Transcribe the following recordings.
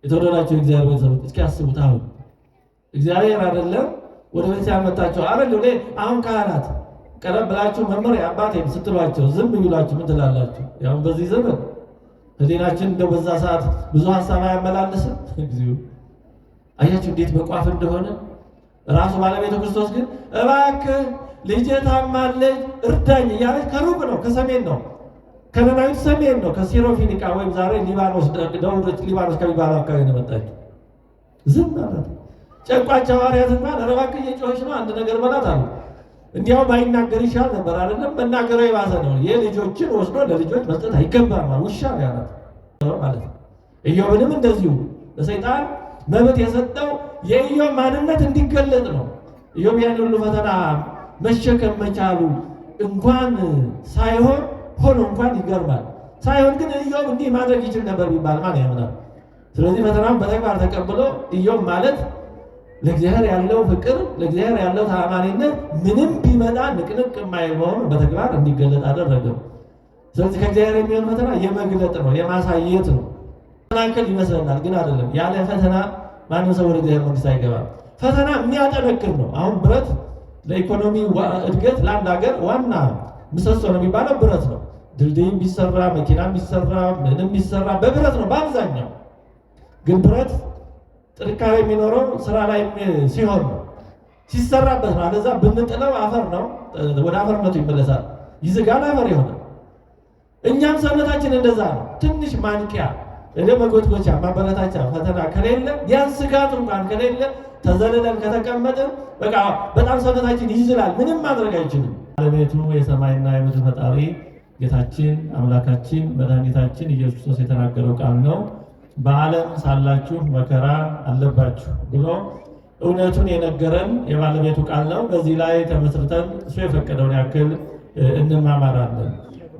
የተወደዳችሁ እግዚአብሔር ቤተሰቦች እስኪ አስቡት። አሁን እግዚአብሔር አይደለም ወደ ቤት ያመጣቸው አይደል? አሁን ካህናት ቀረብ ብላችሁ መምህር አባቴ ስትሏቸው ዝም ይላችሁ ምን ትላላችሁ? ያው በዚህ ዘመን ህሊናችን እንደው በዛ ሰዓት ብዙ ሐሳብ አያመላልስም። እግዚኦ አያችሁ እንዴት በቋፍ እንደሆነ። ራሱ ባለቤቱ ክርስቶስ ግን እባክህ ልጄ ታማለች እርዳኝ እያለች ከሩቅ ነው፣ ከሰሜን ነው፣ ከነናዊት ሰሜን ነው፣ ከሲሮፊኒቃ ወይም ዛሬ ሊባኖስ ደቡብ ሊባኖስ ከሚባለው አካባቢ ነው የመጣችው። ዝም ማለት ጨቋቸው ሐዋርያት እንኳን ኧረ እባክህ እየጮኸች ነው አንድ ነገር በላት አሉ። እንዲያው ባይናገር ይሻል ነበር አይደለም? መናገሩ የባሰ ነው። የልጆችን ወስዶ ለልጆች መስጠት አይገባም ውሻ ያላት ማለት ነው። ኢዮብንም እንደዚሁ ለሰይጣን መብት የሰጠው የኢዮብ ማንነት እንዲገለጥ ነው። ኢዮብ ያን ሁሉ ፈተና መሸከም መቻሉ እንኳን ሳይሆን ሆኖ እንኳን ይገርማል። ሳይሆን ግን ኢዮብ እንዲህ ማድረግ ይችል ነበር ቢባል ማን ያምናል? ስለዚህ ፈተናውን በተግባር ተቀብሎ ኢዮብ ማለት ለእግዚአብሔር ያለው ፍቅር ለእግዚአብሔር ያለው ታማኝነት ምንም ቢመጣ ንቅንቅ የማይል መሆኑን በተግባር እንዲገለጥ አደረገው። ስለዚህ ከእግዚአብሔር የሚሆን ፈተና የመግለጥ ነው፣ የማሳየት ነው። ተናከል ይመስለናል፣ ግን አይደለም። ያለ ፈተና ማንም ሰው ወደ እግዚአብሔር መንግሥት አይገባም። ፈተና የሚያጠነክር ነው። አሁን ብረት ለኢኮኖሚ እድገት ለአንድ ሀገር ዋና ምሰሶ ነው የሚባለው ብረት ነው። ድልድይም ቢሰራ መኪናም ቢሰራ ምንም ቢሰራ በብረት ነው በአብዛኛው። ግን ብረት ጥንካሬ የሚኖረው ስራ ላይ ሲሆን ነው፣ ሲሰራበት ነው። አለዛ ብንጥለው አፈር ነው፣ ወደ አፈርነቱ ይመለሳል፣ ይዝጋል፣ አፈር ይሆናል። እኛም ሰውነታችን እንደዛ ነው። ትንሽ ማንቂያ መጎትጎቻ ማበረታቻ ፈተና ከሌለ ቢያንስ ስጋት እንኳን ከሌለ ተዘልለን ከተቀመጥን በቃ በጣም ሰውነታችን ይዝላል፣ ምንም ማድረግ አይችልም። ባለቤቱ የሰማይና የምድር ፈጣሪ ጌታችን አምላካችን መድኃኒታችን ኢየሱስ ክርስቶስ የተናገረው ቃል ነው። በዓለም ሳላችሁ መከራ አለባችሁ ብሎ እውነቱን የነገረን የባለቤቱ ቃል ነው። በዚህ ላይ ተመስርተን እሱ የፈቀደውን ያክል እንማማራለን።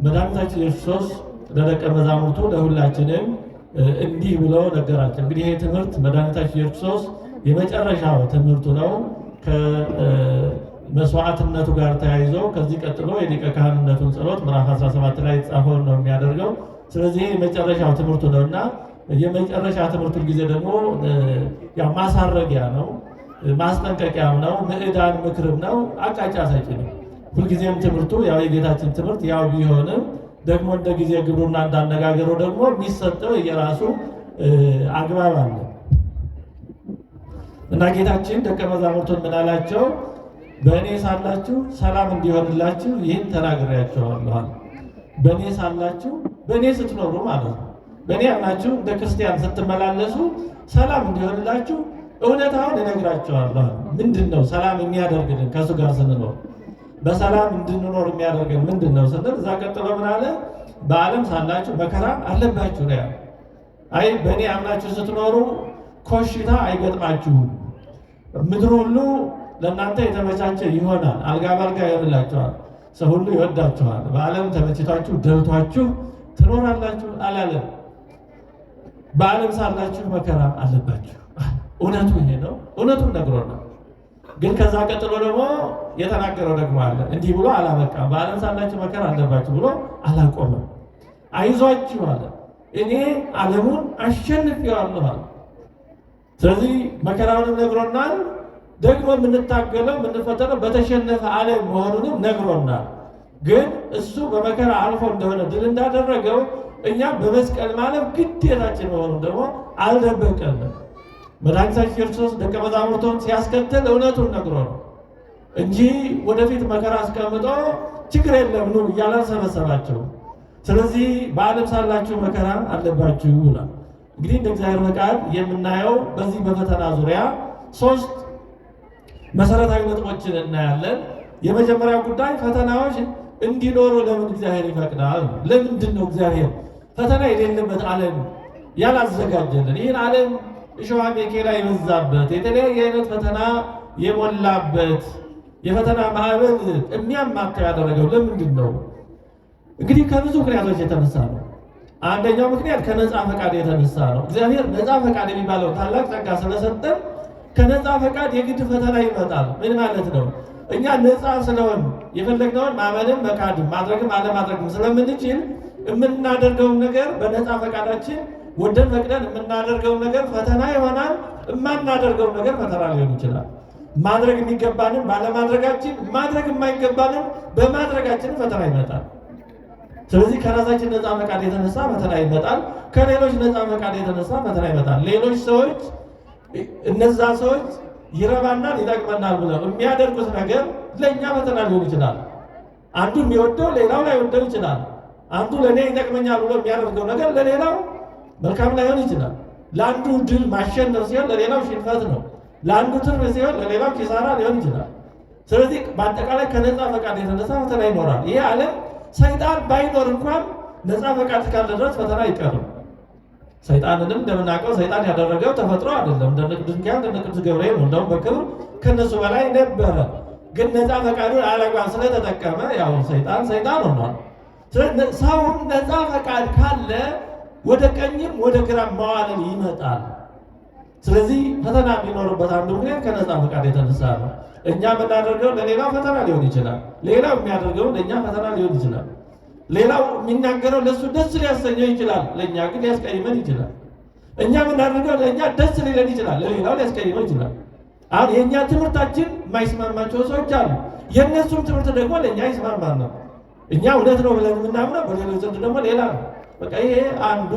መድኃኒታችን ኢየሱስ ክርስቶስ ለደቀ መዛሙርቱ ለሁላችንም እንዲህ ብሎ ነገራቸው። እንግዲህ ይህ ትምህርት መድኃኒታችን ኢየሱስ ክርስቶስ የመጨረሻው ትምህርቱ ነው። ከመስዋዕትነቱ ጋር ተያይዞ ከዚህ ቀጥሎ የሊቀ ካህንነቱን ጸሎት ምዕራፍ 17 ላይ የተጻፈውን ነው የሚያደርገው። ስለዚህ የመጨረሻው ትምህርቱ ነው እና የመጨረሻ ትምህርቱ ጊዜ ደግሞ ያው ማሳረጊያ ነው፣ ማስጠንቀቂያም ነው፣ ምዕዳን ምክርም ነው፣ አቅጣጫ ሰጪ ነው። ሁልጊዜም ትምህርቱ ያው የጌታችን ትምህርት ያው ቢሆንም ደግሞ እንደ ጊዜ ግብሩና እንዳነጋገሩ ደግሞ የሚሰጠው የራሱ አግባብ አለ እና ጌታችን ደቀ መዛሙርቱን ምን አላቸው? በእኔ ሳላችሁ ሰላም እንዲሆንላችሁ ይህን ተናግሬያችኋለሁ። በእኔ ሳላችሁ በእኔ ስትኖሩ ማለት ነው። በእኔ ያምናችሁ እንደ ክርስቲያን ስትመላለሱ ሰላም እንዲሆንላችሁ እውነታውን እነግራችኋለሁ። ምንድን ነው ሰላም የሚያደርግልን? ከእሱ ጋር ስንኖር በሰላም እንድንኖር የሚያደርገን ምንድን ነው ስንል እዛ ቀጥሎ ምን አለ? በዓለም ሳላችሁ መከራ አለባችሁ ነው ያለው። አይ በእኔ አምናችሁ ስትኖሩ ኮሽታ አይገጥማችሁም። ምድር ሁሉ ለእናንተ የተመቻቸ ይሆናል፣ አልጋ ባልጋ ይሆንላችኋል፣ ሰው ሁሉ ይወዳችኋል፣ በዓለም ተመችቷችሁ ደልቷችሁ ትኖራላችሁ አላለም። በዓለም ሳላችሁ መከራ አለባችሁ። እውነቱ ይሄ ነው። እውነቱን ነግሮናል። ግን ከዛ ቀጥሎ ደግሞ የተናገረው ደግሞ አለ። እንዲህ ብሎ አላበቃም። በዓለም ሳላችሁ መከራ አለባችሁ ብሎ አላቆመም። አይዟችሁ አለ፣ እኔ ዓለሙን አሸንፌዋለሁ አለ። ስለዚህ መከራውንም ነግሮናል። ደግሞ የምንታገለው የምንፈተነው በተሸነፈ ዓለም መሆኑንም ነግሮናል። ግን እሱ በመከራ አልፎ እንደሆነ ድል እንዳደረገው እኛም በመስቀል ማለፍ ግዴታችን መሆኑን ደግሞ አልደበቀንም። መድኃኒታችን ክርስቶስ ደቀ መዛሙርቱን ሲያስከትል እውነቱን ነግሮ ነው እንጂ ወደፊት መከራ አስቀምጦ ችግር የለም ኑ እያለ ሰበሰባቸው። ስለዚህ በዓለም ሳላችሁ መከራ አለባችሁ ይላል። እንግዲህ እንደ እግዚአብሔር ፈቃድ የምናየው በዚህ በፈተና ዙሪያ 3 መሰረታዊ ነጥቦችን እናያለን። የመጀመሪያው ጉዳይ ፈተናዎች እንዲኖሩ ለምን እግዚአብሔር ይፈቅዳል? ለምንድን ነው እግዚአብሔር ፈተና የሌለበት ዓለም ያላዘጋጀልን? ይህን ዓለም እሾህ አሜኬላ የበዛበት የተለያየ አይነት ፈተና የሞላበት የፈተና ማዕበል የሚያማካው ያደረገው ለምንድን ነው? እንግዲህ ከብዙ ምክንያቶች የተነሳ ነው። አንደኛው ምክንያት ከነፃ ፈቃድ የተነሳ ነው። እግዚአብሔር ነፃ ፈቃድ የሚባለው ታላቅ ጸጋ ስለሰጠን ከነፃ ፈቃድ የግድ ፈተና ይመጣል። ምን ማለት ነው? እኛ ነፃ ስለሆን የፈለግነውን ማመንም መካድም ማድረግም አለማድረግም ስለምንችል የምናደርገውን ነገር በነፃ ፈቃዳችን ወደን ፈቅደን የምናደርገው ነገር ፈተና ይሆናል። የማናደርገው ነገር ፈተና ሊሆን ይችላል። ማድረግ የሚገባንን ባለማድረጋችን፣ ማድረግ የማይገባንን በማድረጋችን ፈተና ይመጣል። ስለዚህ ከራሳችን ነፃ ፈቃድ የተነሳ ፈተና ይመጣል። ከሌሎች ነፃ ፈቃድ የተነሳ ፈተና ይመጣል። ሌሎች ሰዎች እነዛ ሰዎች ይረባናል ይጠቅመናል ብለው የሚያደርጉት ነገር ለእኛ ፈተና ሊሆን ይችላል። አንዱ የሚወደው ሌላው ላይወደው ይችላል። አንዱ ለእኔ ይጠቅመኛል ብሎ የሚያደርገው ነገር ለሌላው መልካም ላይሆን ይችላል። ለአንዱ ድል ማሸነፍ ሲሆን ለሌላው ሽንፈት ነው። ለአንዱ ትርፍ ሲሆን ለሌላው ኪሳራ ሊሆን ይችላል። ስለዚህ በአጠቃላይ ከነፃ ፈቃድ የተነሳ ፈተና ይኖራል። ይህ ዓለም ሰይጣን ባይኖር እንኳን ነፃ ፈቃድ እስካለ ድረስ ፈተና አይቀርም። ሰይጣንንም እንደምናውቀው ሰይጣን ያደረገው ተፈጥሮ አይደለም። እንደነ ቅዱስ ሚካኤል እንደነ ቅዱስ ገብርኤል ነው። እንደውም በክብር ከነሱ በላይ ነበረ። ግን ነፃ ፈቃዱን አላግባብ ስለተጠቀመ ያው ሰይጣን ሆኗል። ሰውም ነፃ ፈቃድ ካለ ወደ ቀኝም ወደ ግራም መዋልን ይመጣል። ስለዚህ ፈተና የሚኖርበት አንዱ ምክንያት ከነፃ ፈቃድ የተነሳ ነው። እኛ የምናደርገው ለሌላው ፈተና ሊሆን ይችላል። ሌላው የሚያደርገው ለእኛ ፈተና ሊሆን ይችላል። ሌላው የሚናገረው ለእሱ ደስ ሊያሰኘው ይችላል፣ ለእኛ ግን ሊያስቀይመን ይችላል። እኛ የምናደርገው ለእኛ ደስ ሊለን ይችላል፣ ለሌላው ሊያስቀይመን ይችላል። አሁን የእኛ ትምህርታችን የማይስማማቸው ሰዎች አሉ። የእነሱም ትምህርት ደግሞ ለእኛ ይስማማል ነው። እኛ እውነት ነው ብለን የምናምነው፣ በሌሎች ዘንድ ደግሞ ሌላ ነው። በቃ ይሄ አንዱ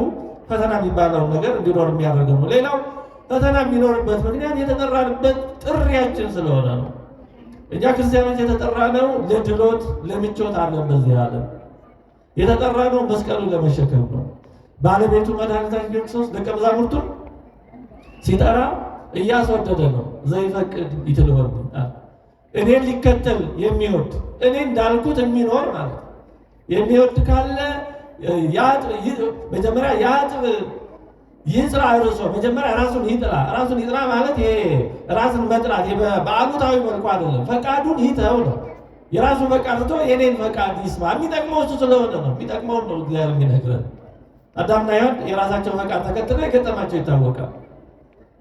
ፈተና የሚባለው ነገር እንዲኖር የሚያደርገው ነው። ሌላው ፈተና የሚኖርበት ምክንያት የተጠራንበት ጥሪያችን ስለሆነ ነው። እኛ ክርስቲያኖች የተጠራነው ለድሎት ለምቾት አለን። በዚህ ዓለም የተጠራነው መስቀሉን ለመሸከም ነው። ባለቤቱ መድኃኒታችን ክርስቶስ ደቀ መዛሙርቱን ሲጠራ እያስወደደ ነው። ዘይፈቅድ ይትልወን፣ እኔን ሊከተል የሚወድ እኔ እንዳልኩት የሚኖር ማለት የሚወድ ካለ መጀመሪያ ያጥብ ይጥራ እርሶ መጀመሪያ ራሱን ይጥራ። ራሱን ይጥራ ማለት ይሄ ራስን መጥራት በአሉታዊ መልኩ አይደለም። ፈቃዱን ይተው ነው። የራሱ ፈቃድ ትቶ የኔን ፈቃድ ይስማ። የሚጠቅመው እሱ ስለሆነ ነው። የሚጠቅመውን ነው እግዚአብሔር የሚነግረን። አዳምና ሔዋን የራሳቸውን ፈቃድ ተከትለው የገጠማቸው ይታወቃል።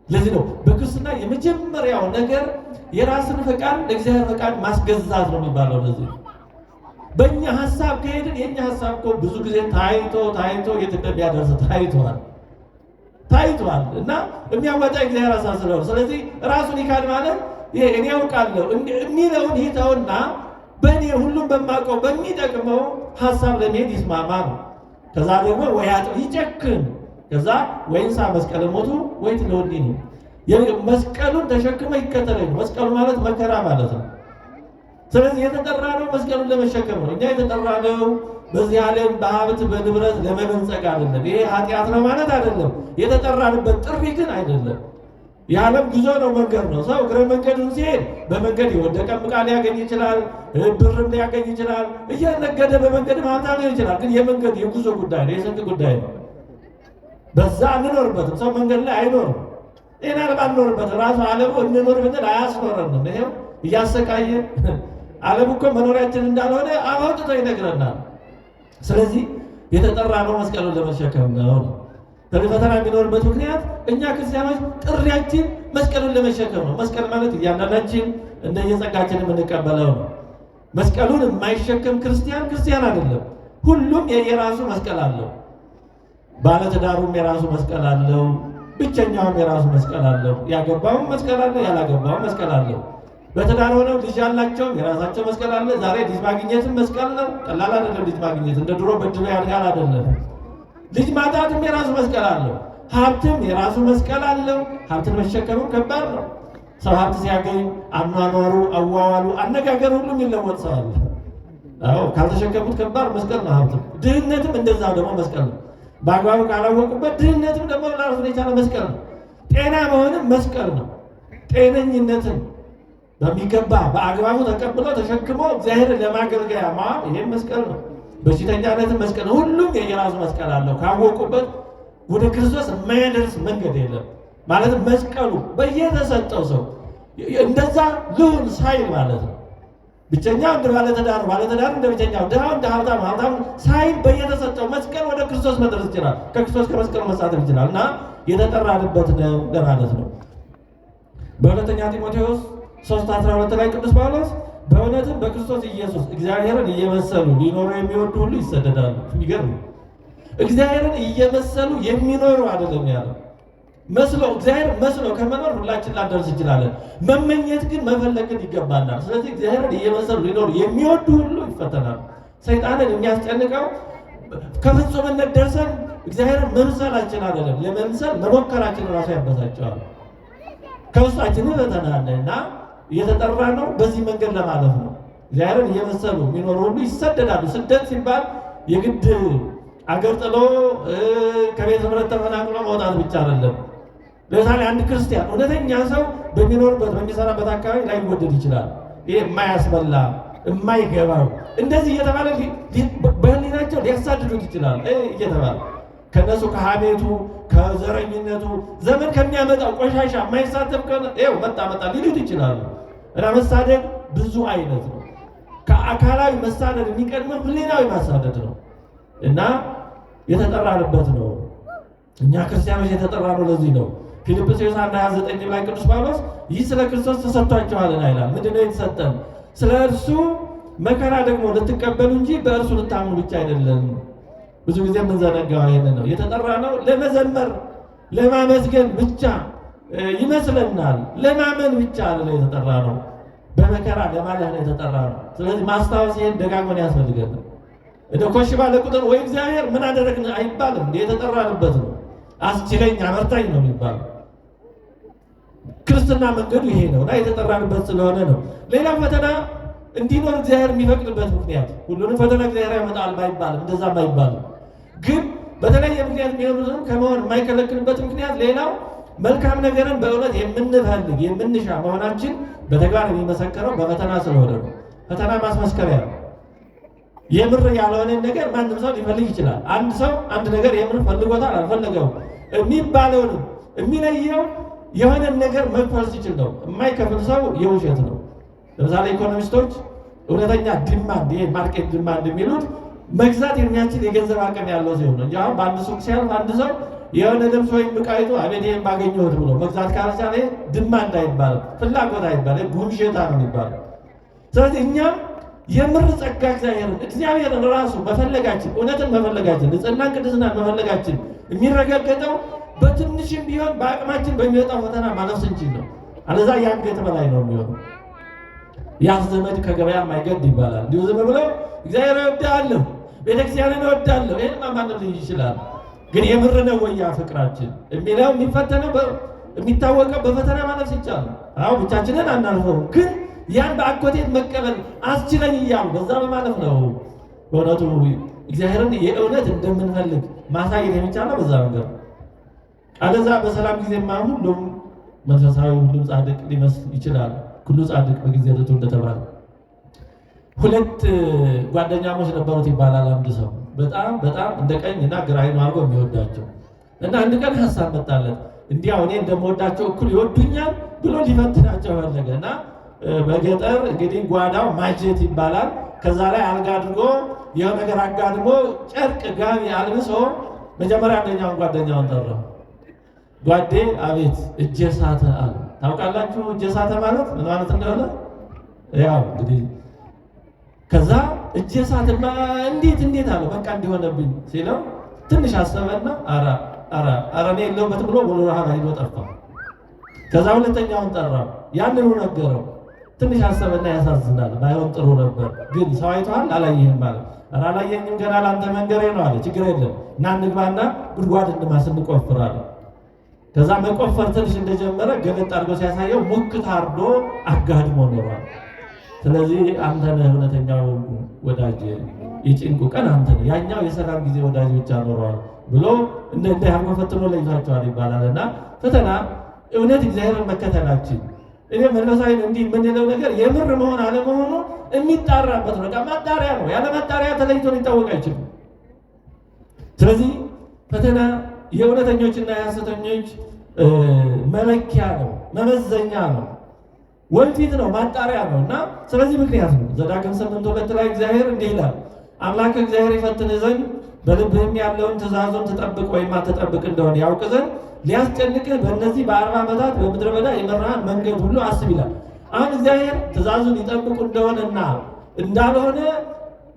ለዚህ ነው በክርስትና የመጀመሪያው ነገር የራስን ፈቃድ ለእግዚአብሔር ፈቃድ ማስገዛት ነው የሚባለው። ለዚህ በእኛ ሀሳብ ከሄድን የእኛ ሀሳብ እኮ ብዙ ጊዜ ታይቶ የት እንደሚያደርስ ታይቷል እና የሚያወጣ እግዚአብሔር ሀሳብ ስለሆነ፣ ስለዚህ ራሱን ይካድ ማለት ይሄ እኔ ያውቃለሁ የሚለውን ይተውና በእኔ ሁሉም በማውቀው በሚጠቅመው ሀሳብ ለመሄድ ይስማማ ነው። ከዛ ደግሞ ወይ ይጨክን፣ ከዛ ወይንሳ መስቀል ሞቱ ወይ ትለውኒ ነው። መስቀሉን ተሸክመ ይከተለኝ። መስቀሉ ማለት መከራ ማለት ነው። ስለዚህ የተጠራነው መስቀሉን ለመሸከም ነው። እኛ የተጠራነው በዚህ ዓለም በሀብት በንብረት ለመበልጸግ አይደለም። ይሄ ኃጢአት ነው ማለት አይደለም። የተጠራንበት ጥሪ ግን አይደለም። የዓለም ጉዞ ነው፣ መንገድ ነው። ሰው እግረ መንገዱን ሲሄድ በመንገድ የወደቀ ዕቃ ሊያገኝ ይችላል፣ ብርም ሊያገኝ ይችላል። እየነገደ በመንገድ ሀብታም ሊሆን ይችላል። ግን የመንገድ የጉዞ ጉዳይ ነው፣ የስንቅ ጉዳይ ነው። በዛ አንኖርበትም። ሰው መንገድ ላይ አይኖርም። ጤና አንኖርበት ራሱ ዓለሙ እንኖር ብንል አያስኖረንም። ይሄው እያሰቃየ ዓለሙ እኮ መኖሪያችን እንዳልሆነ አውጥቶ ይነግረናል። ስለዚህ የተጠራነው መስቀሉን ለመሸከም ነው። ፈተና የሚኖርበት ምክንያት እኛ ክርስቲያኖች ጥሪያችን መስቀሉን ለመሸከም ነው። መስቀል ማለት እያንዳንዳችን እንደየጸጋችን የምንቀበለው ነው። መስቀሉን የማይሸከም ክርስቲያን አይደለም። ሁሉም የራሱ መስቀል አለው። ባለትዳሩም የራሱ መስቀል አለው። ብቸኛውም የራሱ መስቀል አለው። ያገባውም መስቀል አለው፣ ያላገባውም መስቀል አለው። በትዳር ሆነው ልጅ ያላቸውም የራሳቸው መስቀል አለ። ዛሬ ልጅ ማግኘትም መስቀል ነው። ቀላል አይደለም። ልጅ ማግኘት እንደ ድሮ በድሎ ያድጋል አይደለም። ልጅ ማጣትም የራሱ መስቀል አለው። ሀብትም የራሱ መስቀል አለው። ሀብትን መሸከምም ከባድ ነው። ሰው ሀብት ሲያገኝ አኗኗሩ፣ አዋዋሉ፣ አነጋገር ሁሉ የሚለወጥ ሰው አለ። አዎ ካልተሸከሙት ከባድ መስቀል ነው ሀብትም። ድህነትም እንደዛ ደግሞ መስቀል ነው። በአግባቡ ካላወቁበት ድህነትም ደግሞ ራሱን የቻለ መስቀል ነው። ጤና መሆንም መስቀል ነው። ጤነኝነትን በሚገባ በአግባቡ ተቀብሎ ተሸክሞ እግዚአብሔርን ለማገልገያ ማዋል ይሄም መስቀል ነው። በሽተኛነትን መስቀል ነው። ሁሉም የየራሱ መስቀል አለው። ካወቁበት ወደ ክርስቶስ የማያደርስ መንገድ የለም። ማለት መስቀሉ በየተሰጠው ሰው እንደዛ ልሁን ሳይል ማለት ነው። ብቸኛው እንደ ባለትዳር እንደ ብቸኛው፣ ድሃው እንደ ሀብታም ሳይል በየተሰጠው መስቀል ወደ ክርስቶስ መድረስ ይችላል። ከክርስቶስ ከመስቀሉ መሳተፍ ይችላል እና የተጠራንበት ነው ለማለት ነው። በሁለተኛ ጢሞቴዎስ 3:12 ላይ ቅዱስ ጳውሎስ በእውነትም በክርስቶስ ኢየሱስ እግዚአብሔርን እየመሰሉ ሊኖሩ የሚወዱ ሁሉ ይሰደዳሉ። የሚገርም እግዚአብሔርን እየመሰሉ የሚኖሩ አይደለም ያለው። መስሎ እግዚአብሔር መስሎ ከመኖር ሁላችን ላንደርስ እንችላለን። መመኘት ግን መፈለግን ይገባናል። ስለዚህ እግዚአብሔርን እየመሰሉ ሊኖሩ የሚወዱ ሁሉ ይፈተናሉ። ሰይጣንን የሚያስጨንቀው ከፍጹምነት ደርሰን እግዚአብሔርን መምሰላችን አይደለም፣ ለመምሰል መሞከራችን ራሱ ያበሳጨዋል። ከውስጣችን ፈተና አለና እየተጠራ ነው በዚህ መንገድ ለማለፍ ነው። እግዚአብሔርን እየመሰሉ የሚኖሩ ሁሉ ይሰደዳሉ። ስደት ሲባል የግድ አገር ጥሎ ከቤት ንብረት ተፈናቅሎ መውጣት ብቻ አይደለም። ለምሳሌ አንድ ክርስቲያን እውነተኛ ሰው በሚኖርበት በሚሰራበት አካባቢ ላይወደድ ይችላል። ይሄ የማያስበላ የማይገባው እንደዚህ እየተባለ በህሊናቸው ሊያሳድዱት ይችላል እየተባለ ከነሱ ከሐሜቱ ከዘረኝነቱ ዘመን ከሚያመጣው ቆሻሻ የማይሳተፍ ከሆነ ይኸው መጣ ሊሉት ይችላሉ። እና መሳደድ ብዙ አይነት ነው። ከአካላዊ መሳደድ የሚቀድመው ህሊናዊ ማሳደድ ነው እና የተጠራንበት ነው። እኛ ክርስቲያኖች የተጠራነው ለዚህ ነው። ፊልጵስዩስ 1:29 ላይ ቅዱስ ጳውሎስ ይህ ስለ ክርስቶስ ተሰጥቷችኋልና ይላል። ምንድነው የተሰጠን? ስለ እርሱ መከራ ደግሞ ልትቀበሉ እንጂ በእርሱ ልታምኑ ብቻ አይደለም። ብዙ ጊዜ የምንዘነጋው ይሄንን ነው። የተጠራነው ለመዘመር ለማመስገን ብቻ ይመስለናል። ለማመን ብቻ አይደለም የተጠራነው፣ በመከራ ለማለፍ ነው የተጠራነው። ስለዚህ ማስታወስ ይሄን ደጋግመን ያስፈልገናል። እንደ ኮሽ ባለ ቁጥር ወይ እግዚአብሔር ምን አደረግን አይባልም። የተጠራንበት ነው። አስችለኝ አበርታኝ ነው የሚባለው። ክርስትና መንገዱ ይሄ ነው እና የተጠራንበት ስለሆነ ነው። ሌላው ፈተና እንዲኖር እግዚአብሔር የሚፈቅድበት ምክንያት ሁሉንም ፈተና እግዚአብሔር ያመጣል ባይባልም እንደዛም ባይባልም ግን በተለያየ ምክንያት የሚሆኑትም ከመሆን የማይከለክልበት ምክንያት ሌላው መልካም ነገርን በእውነት የምንፈልግ የምንሻ መሆናችን በተግባር የሚመሰከረው በፈተና ስለሆነ ነው። ፈተና ማስመስከሪያ ነው። የምር ያልሆነን ነገር ማንም ሰው ሊፈልግ ይችላል። አንድ ሰው አንድ ነገር የምር ፈልጎታል አልፈለገውም የሚባለውን የሚለየው የሆነን ነገር መክፈል ሲችል ነው። የማይከፍል ሰው የውሸት ነው። ለምሳሌ ኢኮኖሚስቶች እውነተኛ ዲማንድ ይሄ ማርኬት ዲማንድ የሚሉት መግዛት የሚያችል የገንዘብ አቅም ያለው ሲሆን ነው እንጂ አሁን በአንድ ሱቅ ሲያልፍ አንድ ሰው የሆነ ልብስ ወይም ዕቃ አይቶ አቤት ይሄን ባገኘሁት ብሎ መግዛት ካልቻለ ዲማንድ አይባልም፣ ፍላጎት አይባልም፣ ጉንሸታ ነው የሚባለው። ስለዚህ እኛም የምር ጸጋ እግዚአብሔርን ራሱ መፈለጋችን እውነትን መፈለጋችን ንጽህናን ቅድስናን መፈለጋችን የሚረጋገጠው በትንሽም ቢሆን በአቅማችን በሚወጣው ፈተና ማለፍ ስንችል ነው። አለዛ የአንገት በላይ ነው የሚሆነው። ያዝ ዘመድ ከገበያ የማይገድ ይባላል። እንዲሁ ዝም ብለው እግዚአብሔር እወዳለሁ ቤተክርስቲያንን እወዳለሁ ይህን ማንም ልጅ ይችላል። ግን የምር ነው ወያ ፍቅራችን የሚለው የሚፈተነው የሚታወቀው በፈተና ማለፍ ሲቻል ነው። አሁን ብቻችንን አናልፈውም ግን ያን በአኮቴት መቀበል አስችለኝ እያሉ በዛ በማለፍ ነው በእውነቱ እግዚአብሔርን የእውነት እንደምንፈልግ ማሳየት የሚቻለው በዛ ነገር። አለዛ በሰላም ጊዜማ ሁሉም መንፈሳዊ ሁሉም ጻድቅ ሊመስል ይችላል። ሁሉ ጻድቅ በጊዜ ልቱ እንደተባለ ሁለት ጓደኛሞች ነበሩት ይባላል። አንድ ሰው በጣም እንደ ቀኝና ግራ አይኑ አድርጎ የሚወዳቸው እና አንድ ቀን ሀሳብ መጣለት። እንዲያው እኔ እንደምወዳቸው እኩል ይወዱኛል ብሎ ሊፈትናቸው ፈለገ እና በገጠር እንግዲህ ጓዳው ማጀት ይባላል። ከዛ ላይ አልጋ አድርጎ የሆነ ነገር አጋድሞ ጨርቅ ጋቢ አልብሶ መጀመሪያ አንደኛውን ጓደኛውን ጠራው። ጓዴ አቤት እጀ ሳተ አለ። ታውቃላችሁ እጀ ሳተ ማለት ምን ማለት እንደሆነ? ያው እንግዲህ ከዛ እጀ ሳተማ እንዴት አለ። በቃ እንዲሆነብኝ ሲለው ትንሽ አሰበና አረ እኔ የለሁበትም ብሎ ሙሉ ረሃብ ሄዶ ጠፋ። ከዛ ሁለተኛውን ጠራው፣ ያንኑ ነገረው። ትንሽ አሰበና ያሳዝናል፣ ባይሆን ጥሩ ነበር ግን ሰው አይተዋል አላየህም ማለት ኧረ አላየኝም ገና ላንተ መንገሬ ነው አለ። ችግር የለም እና እንግባና ጉድጓድ እንማስ እንቆፍራለን። ከዛ መቆፈር ትንሽ እንደጀመረ ገለጥ አድርጎ ሲያሳየው ሙክት አርዶ አጋድሞ ኖሯል። ስለዚህ አንተ ነህ እውነተኛው ወዳጅ፣ የጭንቁ ቀን አንተ ነህ፣ ያኛው የሰላም ጊዜ ወዳጅ ብቻ ኖሯል ብሎ እንደ አርጎ ፈትኖ ለይቷቸዋል ይባላል። እና ፈተና እውነት እግዚአብሔርን መከተላችን እኔ መንፈሳዊ እንዲህ የምንለው ነገር የምር መሆን አለመሆኑ የሚጣራበት ነው። ማጣሪያ ነው። ያለ ማጣሪያ ተለይቶ ሊታወቅ አይችልም። ስለዚህ ፈተና የእውነተኞችና የሐሰተኞች መለኪያ ነው፣ መመዘኛ ነው፣ ወንፊት ነው፣ ማጣሪያ ነው። እና ስለዚህ ምክንያት ነው ዘዳግም 8:2 ላይ እግዚአብሔር እንዲህ ይላል፣ አምላክ እግዚአብሔር ይፈትንህ ዘንድ በልብህም ያለውን ትእዛዙን ትጠብቅ ወይም አትጠብቅ እንደሆነ ያውቅ ዘንድ ሊያስጨንቅህ በእነዚህ በ40 ዓመታት በምድረ በዳ የመራህን መንገድ ሁሉ አስብ ይላል። አሁን እግዚአብሔር ትእዛዙን ይጠብቁ እንደሆነና እንዳልሆነ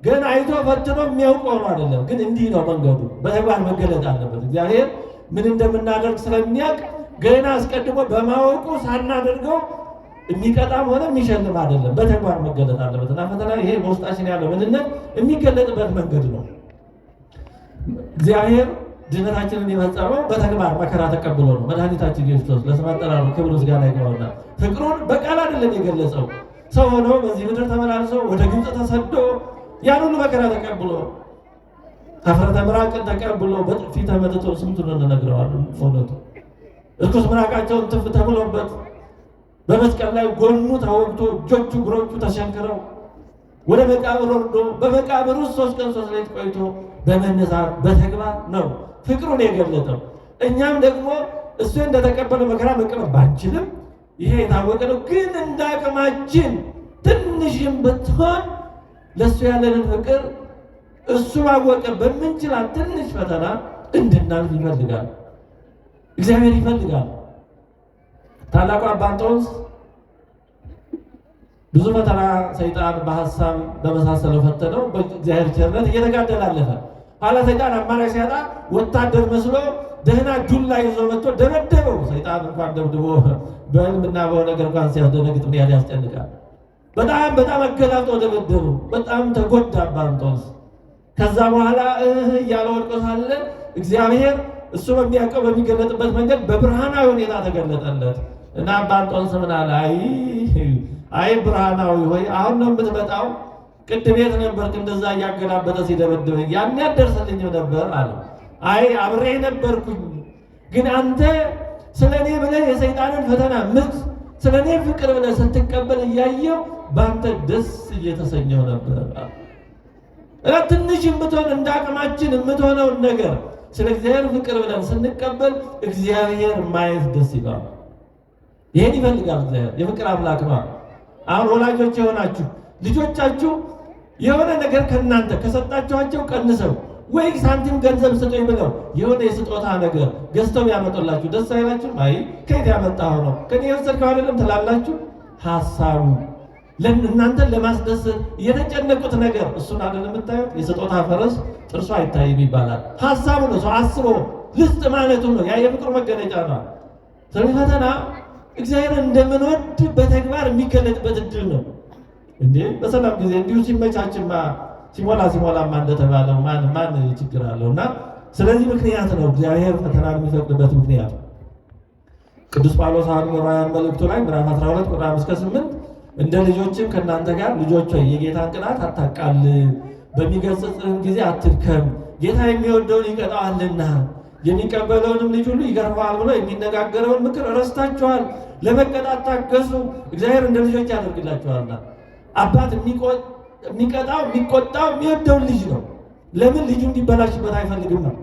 ገና አይቶ ፈትኖ የሚያውቀው ነው አይደለም። ግን እንዲህ ነው መንገዱ፣ በተግባር መገለጥ አለበት። እግዚአብሔር ምን እንደምናደርግ ስለሚያውቅ ገና አስቀድሞ በማወቁ ሳናደርገው የሚቀጣም ሆነ የሚሸልም አይደለም፣ በተግባር መገለጥ አለበት እና ፈተና ይሄ በውስጣችን ያለው ምንነት የሚገለጥበት መንገድ ነው። እግዚአብሔር ድነታችንን የፈጸመው በተግባር መከራ ተቀብሎ ነው። መድኃኒታችን ኢየሱስ ክርስቶስ ለስም አጠራሩ ክብር ምስጋና ይግባውና ፍቅሩን በቃል አይደለም የገለጸው። ሰው ሆኖ በዚህ ምድር ተመላልሶ ወደ ግብፅ ተሰዶ ያን ሁሉ መከራ ተቀብሎ ኀፍረተ ምራቅን ተቀብሎ በጥፊ ተመትቶ ስንቱን እንነግረዋለን። እውነቱ እርኩስ ምራቃቸውን ትፍ ተብሎበት በመስቀል ላይ ጎኑ ተወግቶ እጆቹ እግሮቹ ተሸንክረው ወደ መቃብር ወርዶ በመቃብር ውስጥ 3 ቀን 3 ሌሊት ቆይቶ በመነሳት በተግባር ነው ፍቅሩን የገለጠው። እኛም ደግሞ እሱ እንደተቀበለ መከራ መቀበል ባንችልም ይሄ የታወቀ ነው። ግን እንደ አቅማችን ትንሽም ብትሆን ለእሱ ያለንን ፍቅር እሱ ባወቀ በምንችላት ትንሽ ፈተና እንድናልፍ ይፈልጋል፣ እግዚአብሔር ይፈልጋል። ታላቁ አባ እንጦንስ ብዙ ፈተና ሰይጣን በሐሳብ በመሳሰለው ፈተነው፣ በእግዚአብሔር ቸርነት እየተጋደለ አለፈ። ኋላ ሰይጣን አማራጭ ሲያጣ ወታደር መስሎ ደህና ዱላ ይዞ መጥቶ ደበደበው። ሰይጣን እንኳን ደብድቦ በሕልምና በሆነ ነገር እንኳን ሲያስደነግጥ ምን ያህል ያስጨንቃል። በጣም አገላብጦ ደበደበው። በጣም ተጎዳ አባ እንጦንስ። ከዛ በኋላ እያለ ወድቆ ሳለ እግዚአብሔር እሱ በሚያውቀው በሚገለጥበት መንገድ በብርሃናዊ ሁኔታ ተገለጠለት እና አባ እንጦንስ ምን አለ? አይ ብርሃናዊ ሆይ አሁን ነው የምትመጣው? ቅድም የት ነበርክ? እንደዛ እያገላበጠ ሲደበድበኝ ያን ያደርስልኝም ነበር አለ። አይ አብሬ ነበርኩኝ፣ ግን አንተ ስለ እኔ ብለህ የሰይጣንን ፈተና ምት ስለ እኔ ፍቅር ብለህ ስትቀበል እያየው በአንተ ደስ እየተሰኘው ነበር። እና ትንሽ የምትሆን እንደ አቅማችን የምትሆነውን ነገር ስለ እግዚአብሔር ፍቅር ብለን ስንቀበል እግዚአብሔር ማየት ደስ ይላል። ይሄን ይፈልጋል እግዚአብሔር። የፍቅር አምላክ ነው። አሁን ወላጆች የሆናችሁ ልጆቻችሁ የሆነ ነገር ከእናንተ ከሰጣችኋቸው ቀንሰው ወይ ሳንቲም ገንዘብ ስጡኝ ብለው የሆነ የስጦታ ነገር ገዝተው ያመጡላችሁ ደስ አይላችሁ? አይ ከየት ያመጣኸው ነው ከኔ የወሰድከው አይደለም ትላላችሁ። ሐሳቡ እናንተን ለማስደሰት የተጨነቁት ነገር እሱን አይደለም የምታዩት። የስጦታ ፈረስ ጥርሱ አይታይም ይባላል። ሐሳቡ ነው። ሰው አስቦ ልስጥ ማለቱ ነው። ያ የፍቅሩ መገለጫ ነው። ስለዚህ ፈተና እግዚአብሔር እንደምንወድ በተግባር የሚገለጥበት እድል ነው። እንዴ በሰላም ጊዜ እንዲሁ ሲመቻችማ ሲሞላማ እንደተባለው ማን ችግር አለው? እና ስለዚህ ምክንያት ነው እግዚአብሔር ፈተናን የሚፈቅድበት ምክንያት። ቅዱስ ጳውሎስ ሐዋርያዊ መልእክቱ ላይ ምዕራፍ 12 ቁጥር 5-8 እንደ ልጆችም ከእናንተ ጋር ልጆች ሆይ የጌታን ቅጣት አታቃል፣ በሚገሥጽህም ጊዜ አትድከም፣ ጌታ የሚወደውን ይቀጣዋልና የሚቀበለውንም ልጅ ሁሉ ይገርፈዋል ብሎ የሚነጋገረውን ምክር ረስታችኋል። ለመቀጣት ታገሱ፣ እግዚአብሔር እንደ ልጆች ያደርግላችኋልና። አባት የሚቀጣው የሚቆጣው የሚወደውን ልጅ ነው። ለምን? ልጁ እንዲበላሽበት አይፈልግም ነው።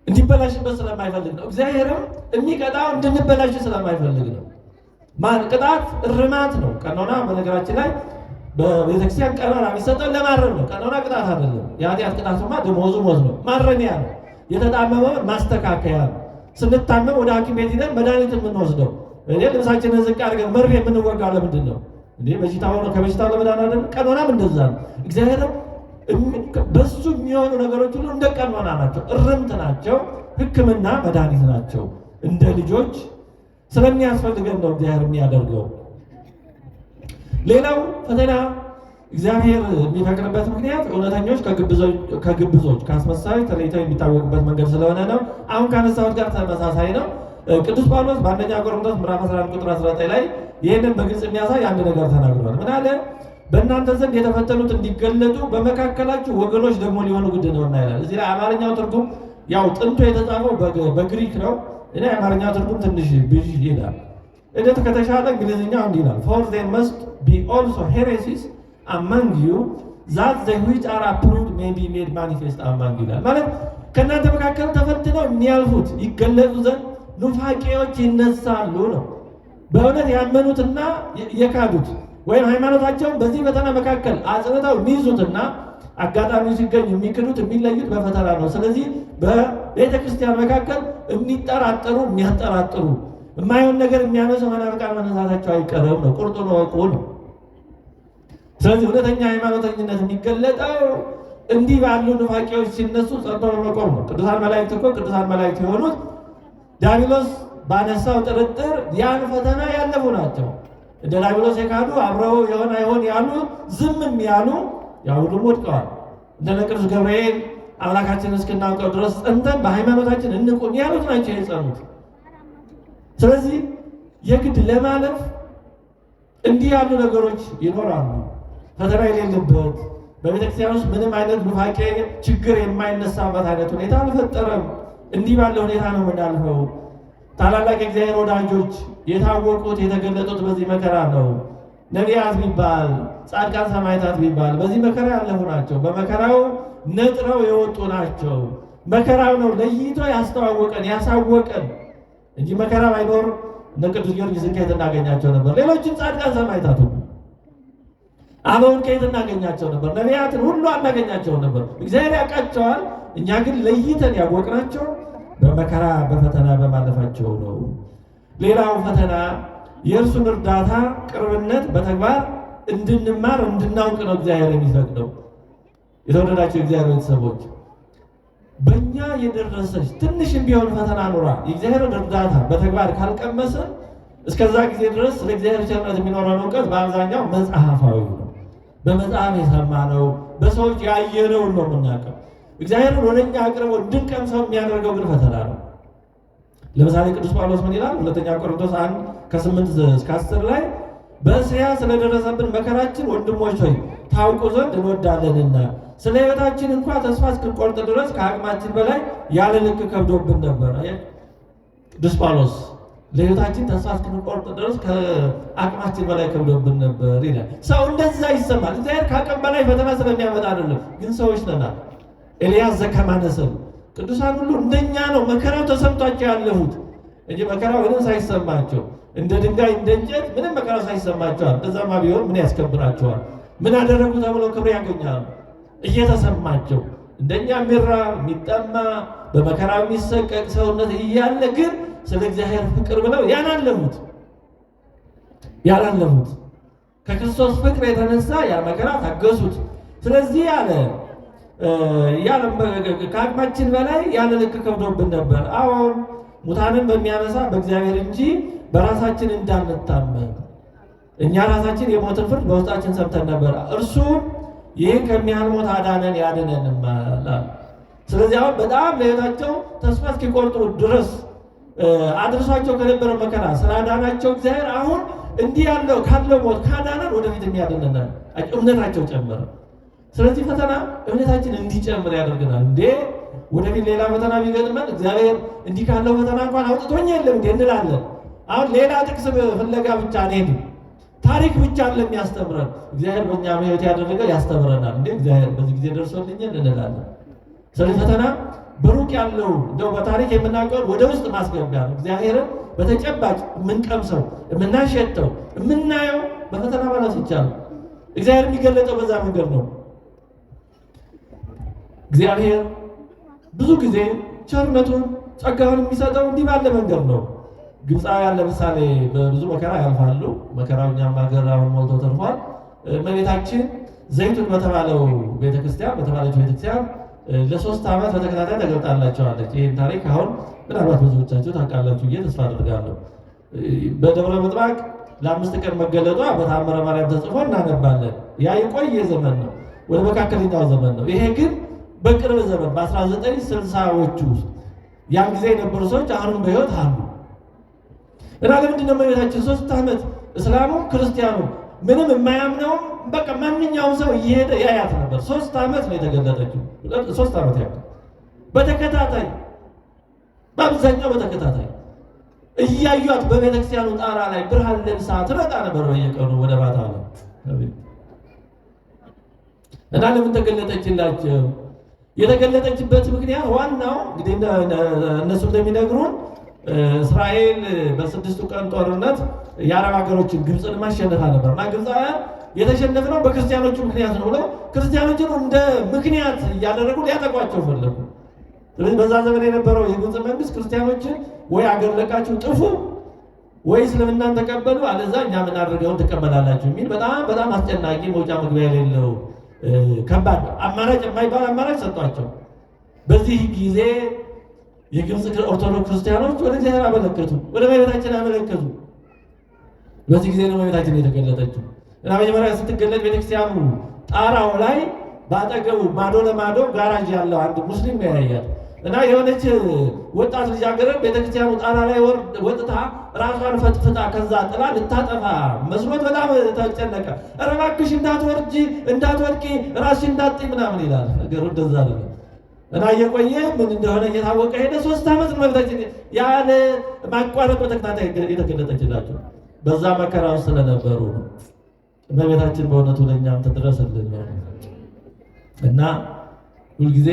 እንዲበላሽበት ስለማይፈልግ ነው። እግዚአብሔርም የሚቀጣው እንድንበላሽ ስለማይፈልግ ነው። ቅጣት እርማት ነው። ቀኖና በነገራችን ላይ በቤተክርስቲያን ቀኖና የሚሰጠው ለማረም ነው። ቀኖና ቅጣት አይደለም። የኃጢአት ቅጣቱማ ደመወዙ ሞት ነው፣ ማረሚያ ነው። የተጣመመውን ማስተካከያ ነው። ስንታመም ወደ ሐኪም ቤት ሄደን መድኃኒት የምንወስደው እኔ ልብሳችንን ዝቅ አድርገን መርፌ የምንወጋው ለምንድን ነው? እንዴ በሽታ ሆኖ ከበሽታው ለመዳን አይደለም? ቀኖናም እንደዛ ነው። እግዚአብሔርም በሱ የሚሆኑ ነገሮች ሁሉ እንደ ቀኖና ናቸው፣ እርምት ናቸው፣ ሕክምና መድኃኒት ናቸው። እንደ ልጆች ስለሚያስፈልገን ነው እግዚአብሔር የሚያደርገው። ሌላው ፈተና እግዚአብሔር የሚፈቅድበት ምክንያት እውነተኞች ከግብዞች ከአስመሳዮች ተለይተው የሚታወቁበት መንገድ ስለሆነ ነው። አሁን ካነሳሁት ጋር ተመሳሳይ ነው። ቅዱስ ጳውሎስ በአንደኛ ቆሮንቶስ ምዕራፍ 11 ቁጥር 19 ላይ ይህንን በግልጽ የሚያሳይ አንድ ነገር ተናግሯል። ምን አለ? በእናንተ ዘንድ የተፈተኑት እንዲገለጡ በመካከላችሁ ወገኖች ደግሞ ሊሆኑ ግድ ነውና ይላል። እዚህ ላይ አማርኛው ትርጉም ያው ጥንቱ የተጻፈው በግሪክ ነው። እኔ አማርኛው ትርጉም ትንሽ ብዥ ይላል። እንዴት ከተሻለ እንግሊዝኛው እንዲህ ይላል፣ for there must be also heresies among you that the which are approved may be made manifest among you ይላል። ማለት ከእናንተ መካከል ተፈትነው የሚያልፉት ይገለጹ ዘንድ ኑፋቄዎች ይነሳሉ ነው። በእውነት ያመኑትና የካዱት ወይም ሃይማኖታቸውን በዚህ ፈተና መካከል አጽንተው የሚይዙትና አጋጣሚው ሲገኝ የሚክዱት የሚለዩት በፈተና ነው። ስለዚህ በቤተ ክርስቲያን መካከል የሚጠራጠሩ የሚያጠራጥሩ የማይሆን ነገር የሚያነሱ መናፍቃን መነሳታቸው አይቀርም ነው። ቁርጡን ወቁ ነው። ስለዚህ እውነተኛ ሃይማኖተኝነት የሚገለጠው እንዲህ ባሉ ኑፋቄዎች ሲነሱ ጸንቶ በመቆም ነው። ቅዱሳን መላእክት የሆኑት ዲያብሎስ ባነሳው ጥርጥር ያን ፈተና ያለፉ ናቸው። እንደ ዲያብሎስ የካዱ አብረው የሆነ አይሆን ያሉ ዝምም ያሉ ያው ሁሉም ወድቀዋል። እንደ ቅዱስ ገብርኤል አምላካችንን እስክናውቀው ድረስ ጸንተን በሃይማኖታችን እንቁም ያሉት ናቸው የጸኑት። ስለዚህ የግድ ለማለፍ እንዲህ ያሉ ነገሮች ይኖራሉ። ፈተና የሌለበት በቤተክርስቲያን ውስጥ ምንም አይነት ኑፋቄ ችግር የማይነሳበት አይነት ሁኔታ አልፈጠረም። እንዲህ ባለ ሁኔታ ነው የምናልፈው። ታላላቅ የእግዚአብሔር ወዳጆች የታወቁት የተገለጡት በዚህ መከራ ነው። ነቢያት ቢባል ጻድቃን ሰማዕታት ቢባል በዚህ መከራ ያለፉ ናቸው። በመከራው ነጥረው የወጡ ናቸው። መከራው ነው ለይቶ ያስተዋወቀን ያሳወቀን እንጂ መከራ ባይኖር እነ ቅዱስ ጊዮርጊስን ከየት እናገኛቸው ነበር? ሌሎችን ጻድቃን ሰማዕታት ሁሉ አበውን ከየት እናገኛቸው ነበር? ነቢያትን ሁሉ አናገኛቸው ነበር። እግዚአብሔር ያውቃቸዋል። እኛ ግን ለይተን ያወቅናቸው በመከራ በፈተና በማለፋቸው ነው። ሌላው ፈተና የእርሱን እርዳታ ቅርብነት በተግባር እንድንማር እንድናውቅ ነው እግዚአብሔር የሚፈቅደው። የተወደዳቸው እግዚአብሔር ቤተሰቦች በእኛ የደረሰች ትንሽም ቢሆን ፈተና ኑራ የእግዚአብሔርን እርዳታ በተግባር ካልቀመሰን እስከዛ ጊዜ ድረስ ስለ እግዚአብሔር ቸርነት የሚኖረን እውቀት በአብዛኛው መጽሐፋዊ ነው። በመጽሐፍ የሰማነው በሰዎች ያየነውን ነው የምናውቀው። እግዚአብሔርን ወደኛ አቅርቦ እንድንቀምሰው የሚያደርገው ግን ፈተና ነው። ለምሳሌ ቅዱስ ጳውሎስ ምን ይላል? ሁለተኛ ቆሮንቶስ 1:8-10 ላይ በእስያ ስለደረሰብን መከራችን ወንድሞች ሆይ ታውቁ ዘንድ እንወዳለንና ስለ ሕይወታችን እንኳ ተስፋ እስክንቆርጥ ድረስ ከአቅማችን በላይ ያለ ልክ ከብዶብን ነበር። ቅዱስ ጳውሎስ ለሕይወታችን ተስፋ እስክንቆርጥ ድረስ ከአቅማችን በላይ ከብዶብን ነበር ይላል። ሰው እንደዛ ይሰማል። እግዚአብሔር ከአቅም በላይ ፈተና ስለሚያመጣ አይደለም፣ ግን ሰዎች ነና። ኤልያስ ዘከማነሰብ ቅዱሳን ሁሉ እንደኛ ነው መከራው ተሰምቷቸው ያለፉት እንጂ መከራው ምንም ሳይሰማቸው እንደ ድንጋይ እንደ እንጨት ምንም መከራው ሳይሰማቸዋል። እንደዛማ ቢሆን ምን ያስከብራቸዋል? ምን አደረጉ ተብለው ክብር ያገኛሉ? እየተሰማቸው እንደኛ የሚራብ የሚጠማ በመከራ የሚሰቀቅ ሰውነት እያለ ግን ስለ እግዚአብሔር ፍቅር ብለው ያላለሙት ከክርስቶስ ፍቅር የተነሳ ያ መከራ ታገሱት። ስለዚህ ከአቅማችን በላይ ያለ ልክ ከብዶብን ነበር። አሁን ሙታንን በሚያነሳ በእግዚአብሔር እንጂ በራሳችን እንዳንታመን እኛ ራሳችን የሞትን ፍርድ በውስጣችን ሰምተን ነበር። እርሱ ይህን ከሚያህል ሞት አዳነን ያድነንማል። ስለዚህ አሁን በጣም ለሕይወታቸው ተስፋ እስኪቆርጡ ድረስ አድርሷቸው ከነበረው መከራ ስላዳናቸው እግዚአብሔር አሁን እንዲህ ያለው ካለው ሞት ካዳነን ወደፊት የሚያድነናል። እምነታቸው ጨመረ። ስለዚህ ፈተና እምነታችን እንዲጨምር ያደርገናል። እንዴ ወደፊት ሌላ ፈተና ቢገጥመን እግዚአብሔር እንዲህ ካለው ፈተና እንኳን አውጥቶኝ የለም እንዴ እንላለን። አሁን ሌላ ጥቅስ ፍለጋ ብቻ አንሄድም። ታሪክ ብቻ ለሚያስተምረን እግዚአብሔር በእኛ ሕይወት ያደረገ ያስተምረናል። እንዴ እግዚአብሔር በዚህ ጊዜ ደርሶልኛል እንላለን። ስለዚህ ፈተና በሩቅ ያለው እንደው በታሪክ የምናውቀው ወደ ውስጥ ማስገቢያ ነው። እግዚአብሔርን በተጨባጭ የምንቀምሰው የምናሸተው የምናየው በፈተና ማለት ይቻላል። እግዚአብሔር የሚገለጠው በዛ መንገድ ነው። እግዚአብሔር ብዙ ጊዜ ቸርነቱን ጸጋውን የሚሰጠው እንዲህ ባለ መንገድ ነው። ግብፃውያን ለምሳሌ በብዙ መከራ ያልፋሉ። መከራው እኛም ሀገር አሁን ሞልቶ ተርፏል። እመቤታችን ዘይቱን በተባለችው ቤተክርስቲያን ለ3 ዓመት በተከታታይ ተገልጣላቸዋለች። ይህን ታሪክ አሁን ምናልባት ብዙዎቻችሁ ታውቃላችሁ ብዬ ተስፋ አድርጋለሁ። በደብረ ምጥማቅ ለ5 ቀን መገለጧ በተአምረ ማርያም ተጽፎ እናነባለን። ያ የቆየ ዘመን ነው፣ ወደ መካከለኛው ዘመን ነው። ይሄ ግን በቅርብ ዘመን በ1960ዎቹ ውስጥ ያን ጊዜ የነበሩ ሰዎች አሁንም በሕይወት አሉ እና ለምንድን ነው እመቤታችን 3 ዓመት እስላሙ ክርስቲያኑ ምንም የማያምነውም በቃ ማንኛውም ሰው እየሄደ ያያት ነበር። 3 ዓመት ነው የተገለጠችው። 3 ዓመት ያህል በተከታታይ በአብዛኛው በተከታታይ እያዩት በቤተክርስቲያኑ ጣራ ላይ ብርሃን ለብሳ ትመጣ ነበር በየቀኑ ወደ ማታ ነው። እና ለምን ተገለጠችላቸው? የተገለጠችበት ምክንያት ዋናው እንግዲህ እነሱ እንደሚነግሩን እስራኤል በ6ቱ ቀን ጦርነት የአረብ ሀገሮችን ግብፅን ማሸነፍ ነበር እና ግብፃውያን የተሸነፍነው በክርስቲያኖቹ ምክንያት ነው ብለው ክርስቲያኖችን እንደ ምክንያት እያደረጉ ሊያጠቋቸው ፈለጉ። ስለዚህ በዛ ዘመን የነበረው የግብፅ መንግስት ክርስቲያኖችን ወይ አገር ለቃችሁ ጥፉ ወይ እስልምናን ተቀበሉ አለዛ እኛ የምናደርገውን ትቀበላላችሁ የሚል በጣም አስጨናቂ መውጫ መግቢያ የሌለው ከባድ አማራጭ የማይባል አማራጭ ሰጧቸው። በዚህ ጊዜ የግብፅ ኦርቶዶክስ ክርስቲያኖች ወደ እግዚአብሔር አመለከቱ፣ ወደ እመቤታችን አመለከቱ። በዚህ ጊዜ ነው እመቤታችን የተገለጠችው እና መጀመሪያ ስትገለጥ ቤተክርስቲያኑ ጣራው ላይ ባጠገቡ ማዶ ለማዶ ጋራጅ ያለው አንድ ሙስሊም ነው ያያት እና የሆነች ወጣት ልጃገረድ ቤተክርስቲያኑ ጣራ ላይ ወጥታ ራሷን ፈጥፍጣ ከዛ ጥላ ልታጠፋ መስሎት በጣም ተጨነቀ። ኧረ እባክሽ እንዳትወድቂ ራስሽ እንዳትጥይ ምናምን ይላል። ነገሩ እንደዛ አይደለም እና እየቆየ ምን እንደሆነ እየታወቀ ሄደ። 3 ዓመት ነው እመቤታችን ያለ ማቋረጥ በተከታታይ የተገለጠችላቸው። በዛ መከራ ውስጥ ስለነበሩ ነው። እመቤታችን በእውነቱ ለእኛም ትድረስልን ነው እና ሁልጊዜ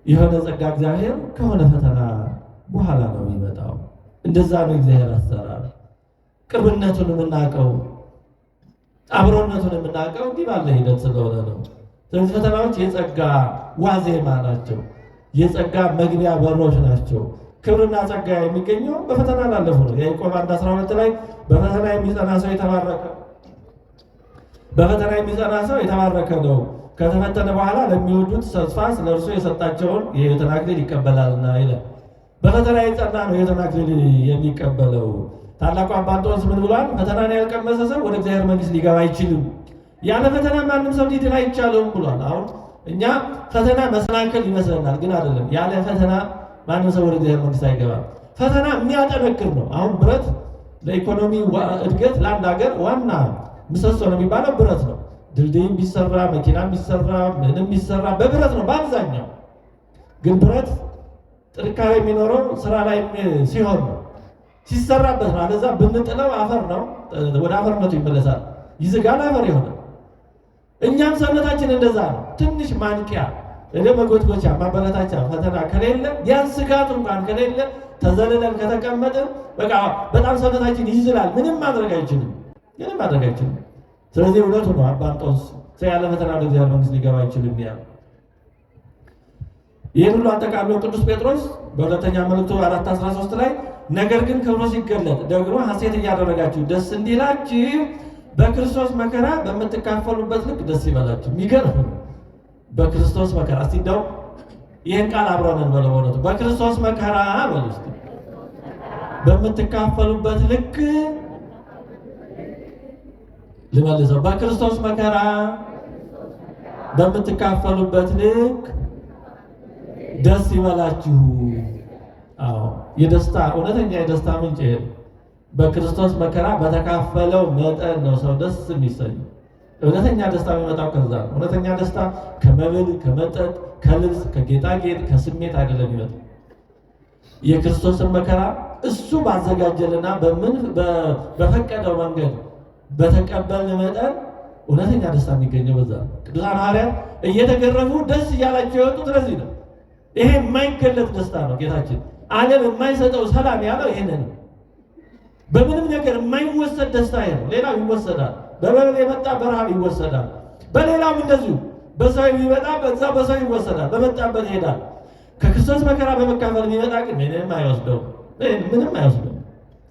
የሆነ ጸጋ እግዚአብሔር ከሆነ ፈተና በኋላ ነው የሚመጣው። እንደዛ ነው እግዚአብሔር አሰራር። ቅርብነቱን የምናውቀው አብሮነቱን የምናውቀው እንዲህ ባለ ሂደት ስለሆነ ነው። ስለዚህ ፈተናዎች የጸጋ ዋዜማ ናቸው፣ የጸጋ መግቢያ በሮች ናቸው። ክብርና ጸጋ የሚገኘው በፈተና ላለፉ ነው። ያዕቆብ 1:12 ላይ በፈተና የሚጸና ሰው የተባረከ ነው፣ ከተፈተነ በኋላ ለሚወዱት ተስፋ ስለ እርሱ የሰጣቸውን የሕይወትን አክሊል ይቀበላልና ይላል። በፈተና የጸና ነው የሕይወትን አክሊል የሚቀበለው። ታላቁ አባ እንጦንስ ምን ብሏል? ፈተናን ያልቀመሰ ሰው ወደ እግዚአብሔር መንግሥት ሊገባ አይችልም። ያለ ፈተና ማንም ሰው ሊድን አይቻለውም ብሏል። አሁን እኛ ፈተና መሰናከል ይመስለናል፣ ግን አይደለም። ያለ ፈተና ማንም ሰው ወደ እግዚአብሔር መንግሥት አይገባም። ፈተና የሚያጠነክር ነው። አሁን ብረት ለኢኮኖሚ እድገት ለአንድ ሀገር ዋና ምሰሶ ነው የሚባለው ብረት ነው። ድልድይም ቢሰራ መኪናም ቢሰራ ምንም ቢሰራ በብረት ነው በአብዛኛው። ግን ብረት ጥንካሬ የሚኖረው ስራ ላይ ሲሆን ነው፣ ሲሰራበት ነው። አለዛ ብንጥለው አፈር ነው፣ ወደ አፈርነቱ ይመለሳል፣ ይዝጋል፣ አፈር ይሆናል። እኛም ሰውነታችን እንደዛ ነው። ትንሽ ማንቂያ መጎትጎቻ ማበረታቻ ፈተና ከሌለ ያን ስጋት እንኳን ከሌለ ተዘልለን ከተቀመጥን በቃ በጣም ሰውነታችን ይዝላል። ምንም ማድረግ አይችልም። ስለዚህ እውነቱ ነው አባ እንጦንስ ሰው ያለ ፈተና ወደ እግዚአብሔር መንግሥት ሊገባ አይችልም ያለው። ይህን ሁሉ አጠቃሎ ቅዱስ ጴጥሮስ በሁለተኛ መልእክቱ 4:13 ላይ ነገር ግን ክብሩ ሲገለጥ ደግሞ ሐሴት እያደረጋችሁ ደስ እንዲላችሁ በክርስቶስ መከራ በምትካፈሉበት ልክ ደስ ይበላችሁ። የሚገርም ነው። በክርስቶስ መከራ እስቲ እንደው ይህን ቃል አብረን በለው። እውነቱ በክርስቶስ መከራ በሉ እስቲ በምትካፈሉበት ልክ ልመልሰው። በክርስቶስ መከራ በምትካፈሉበት ልክ ደስ ይበላችሁ። አዎ የደስታ እውነተኛ የደስታ ምንጭ ይሄ ነው። በክርስቶስ መከራ በተካፈለው መጠን ነው ሰው ደስ የሚሰኝ። እውነተኛ ደስታ የሚመጣው ከዛ ነው። እውነተኛ ደስታ ከመብል፣ ከመጠጥ፣ ከልብስ፣ ከጌጣጌጥ፣ ከስሜት አይደለም የሚመጣው። የክርስቶስን መከራ እሱ ባዘጋጀልና በፈቀደው መንገድ በተቀበልን መጠን እውነተኛ ደስታ የሚገኘው በዛ ነው። ቅዱሳን ሐዋርያት እየተገረፉ ደስ እያላቸው የወጡት ስለዚህ ነው። ይሄ የማይገለጥ ደስታ ነው። ጌታችን ዓለም የማይሰጠው ሰላም ያለው ይሄንን ነው። በምንም ነገር የማይወሰድ ደስታ ይሄ ነው። ሌላው ይወሰዳል። በመብል የመጣ በረሃብ ይወሰዳል። በሌላም እንደዚሁ በሰው የሚመጣ በዛ በሰው ይወሰዳል። በመጣበት ይሄዳል። ከክርስቶስ መከራ በመካፈል የሚመጣ ግን ምንም አይወስደውም።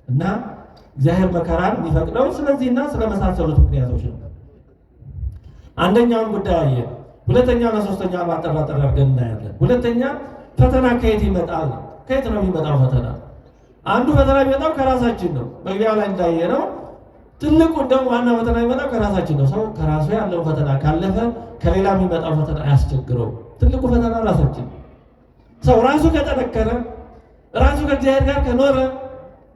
እና እግዚአብሔር መከራን የሚፈቅደው ስለዚህና ስለመሳሰሉት ምክንያቶች ነው። አንደኛውን ጉዳይ አየን። ሁለተኛውና ሶስተኛውን ማጠራጠር አድርገን እናያለን። ሁለተኛ ፈተና ከየት ይመጣል? ከየት ነው የሚመጣው ፈተና? አንዱ ፈተና የሚመጣው ከራሳችን ነው። መግቢያው ላይ እንዳየነው ትልቁ እንደውም ዋና ፈተና የሚመጣው ከራሳችን ነው። ሰው ከራሱ ያለው ፈተና ካለፈ ከሌላ የሚመጣው ፈተና አያስቸግረው። ትልቁ ፈተና ራሳችን። ሰው ራሱ ከጠነከረ ራሱ ከእግዚአብሔር ጋር ከኖረ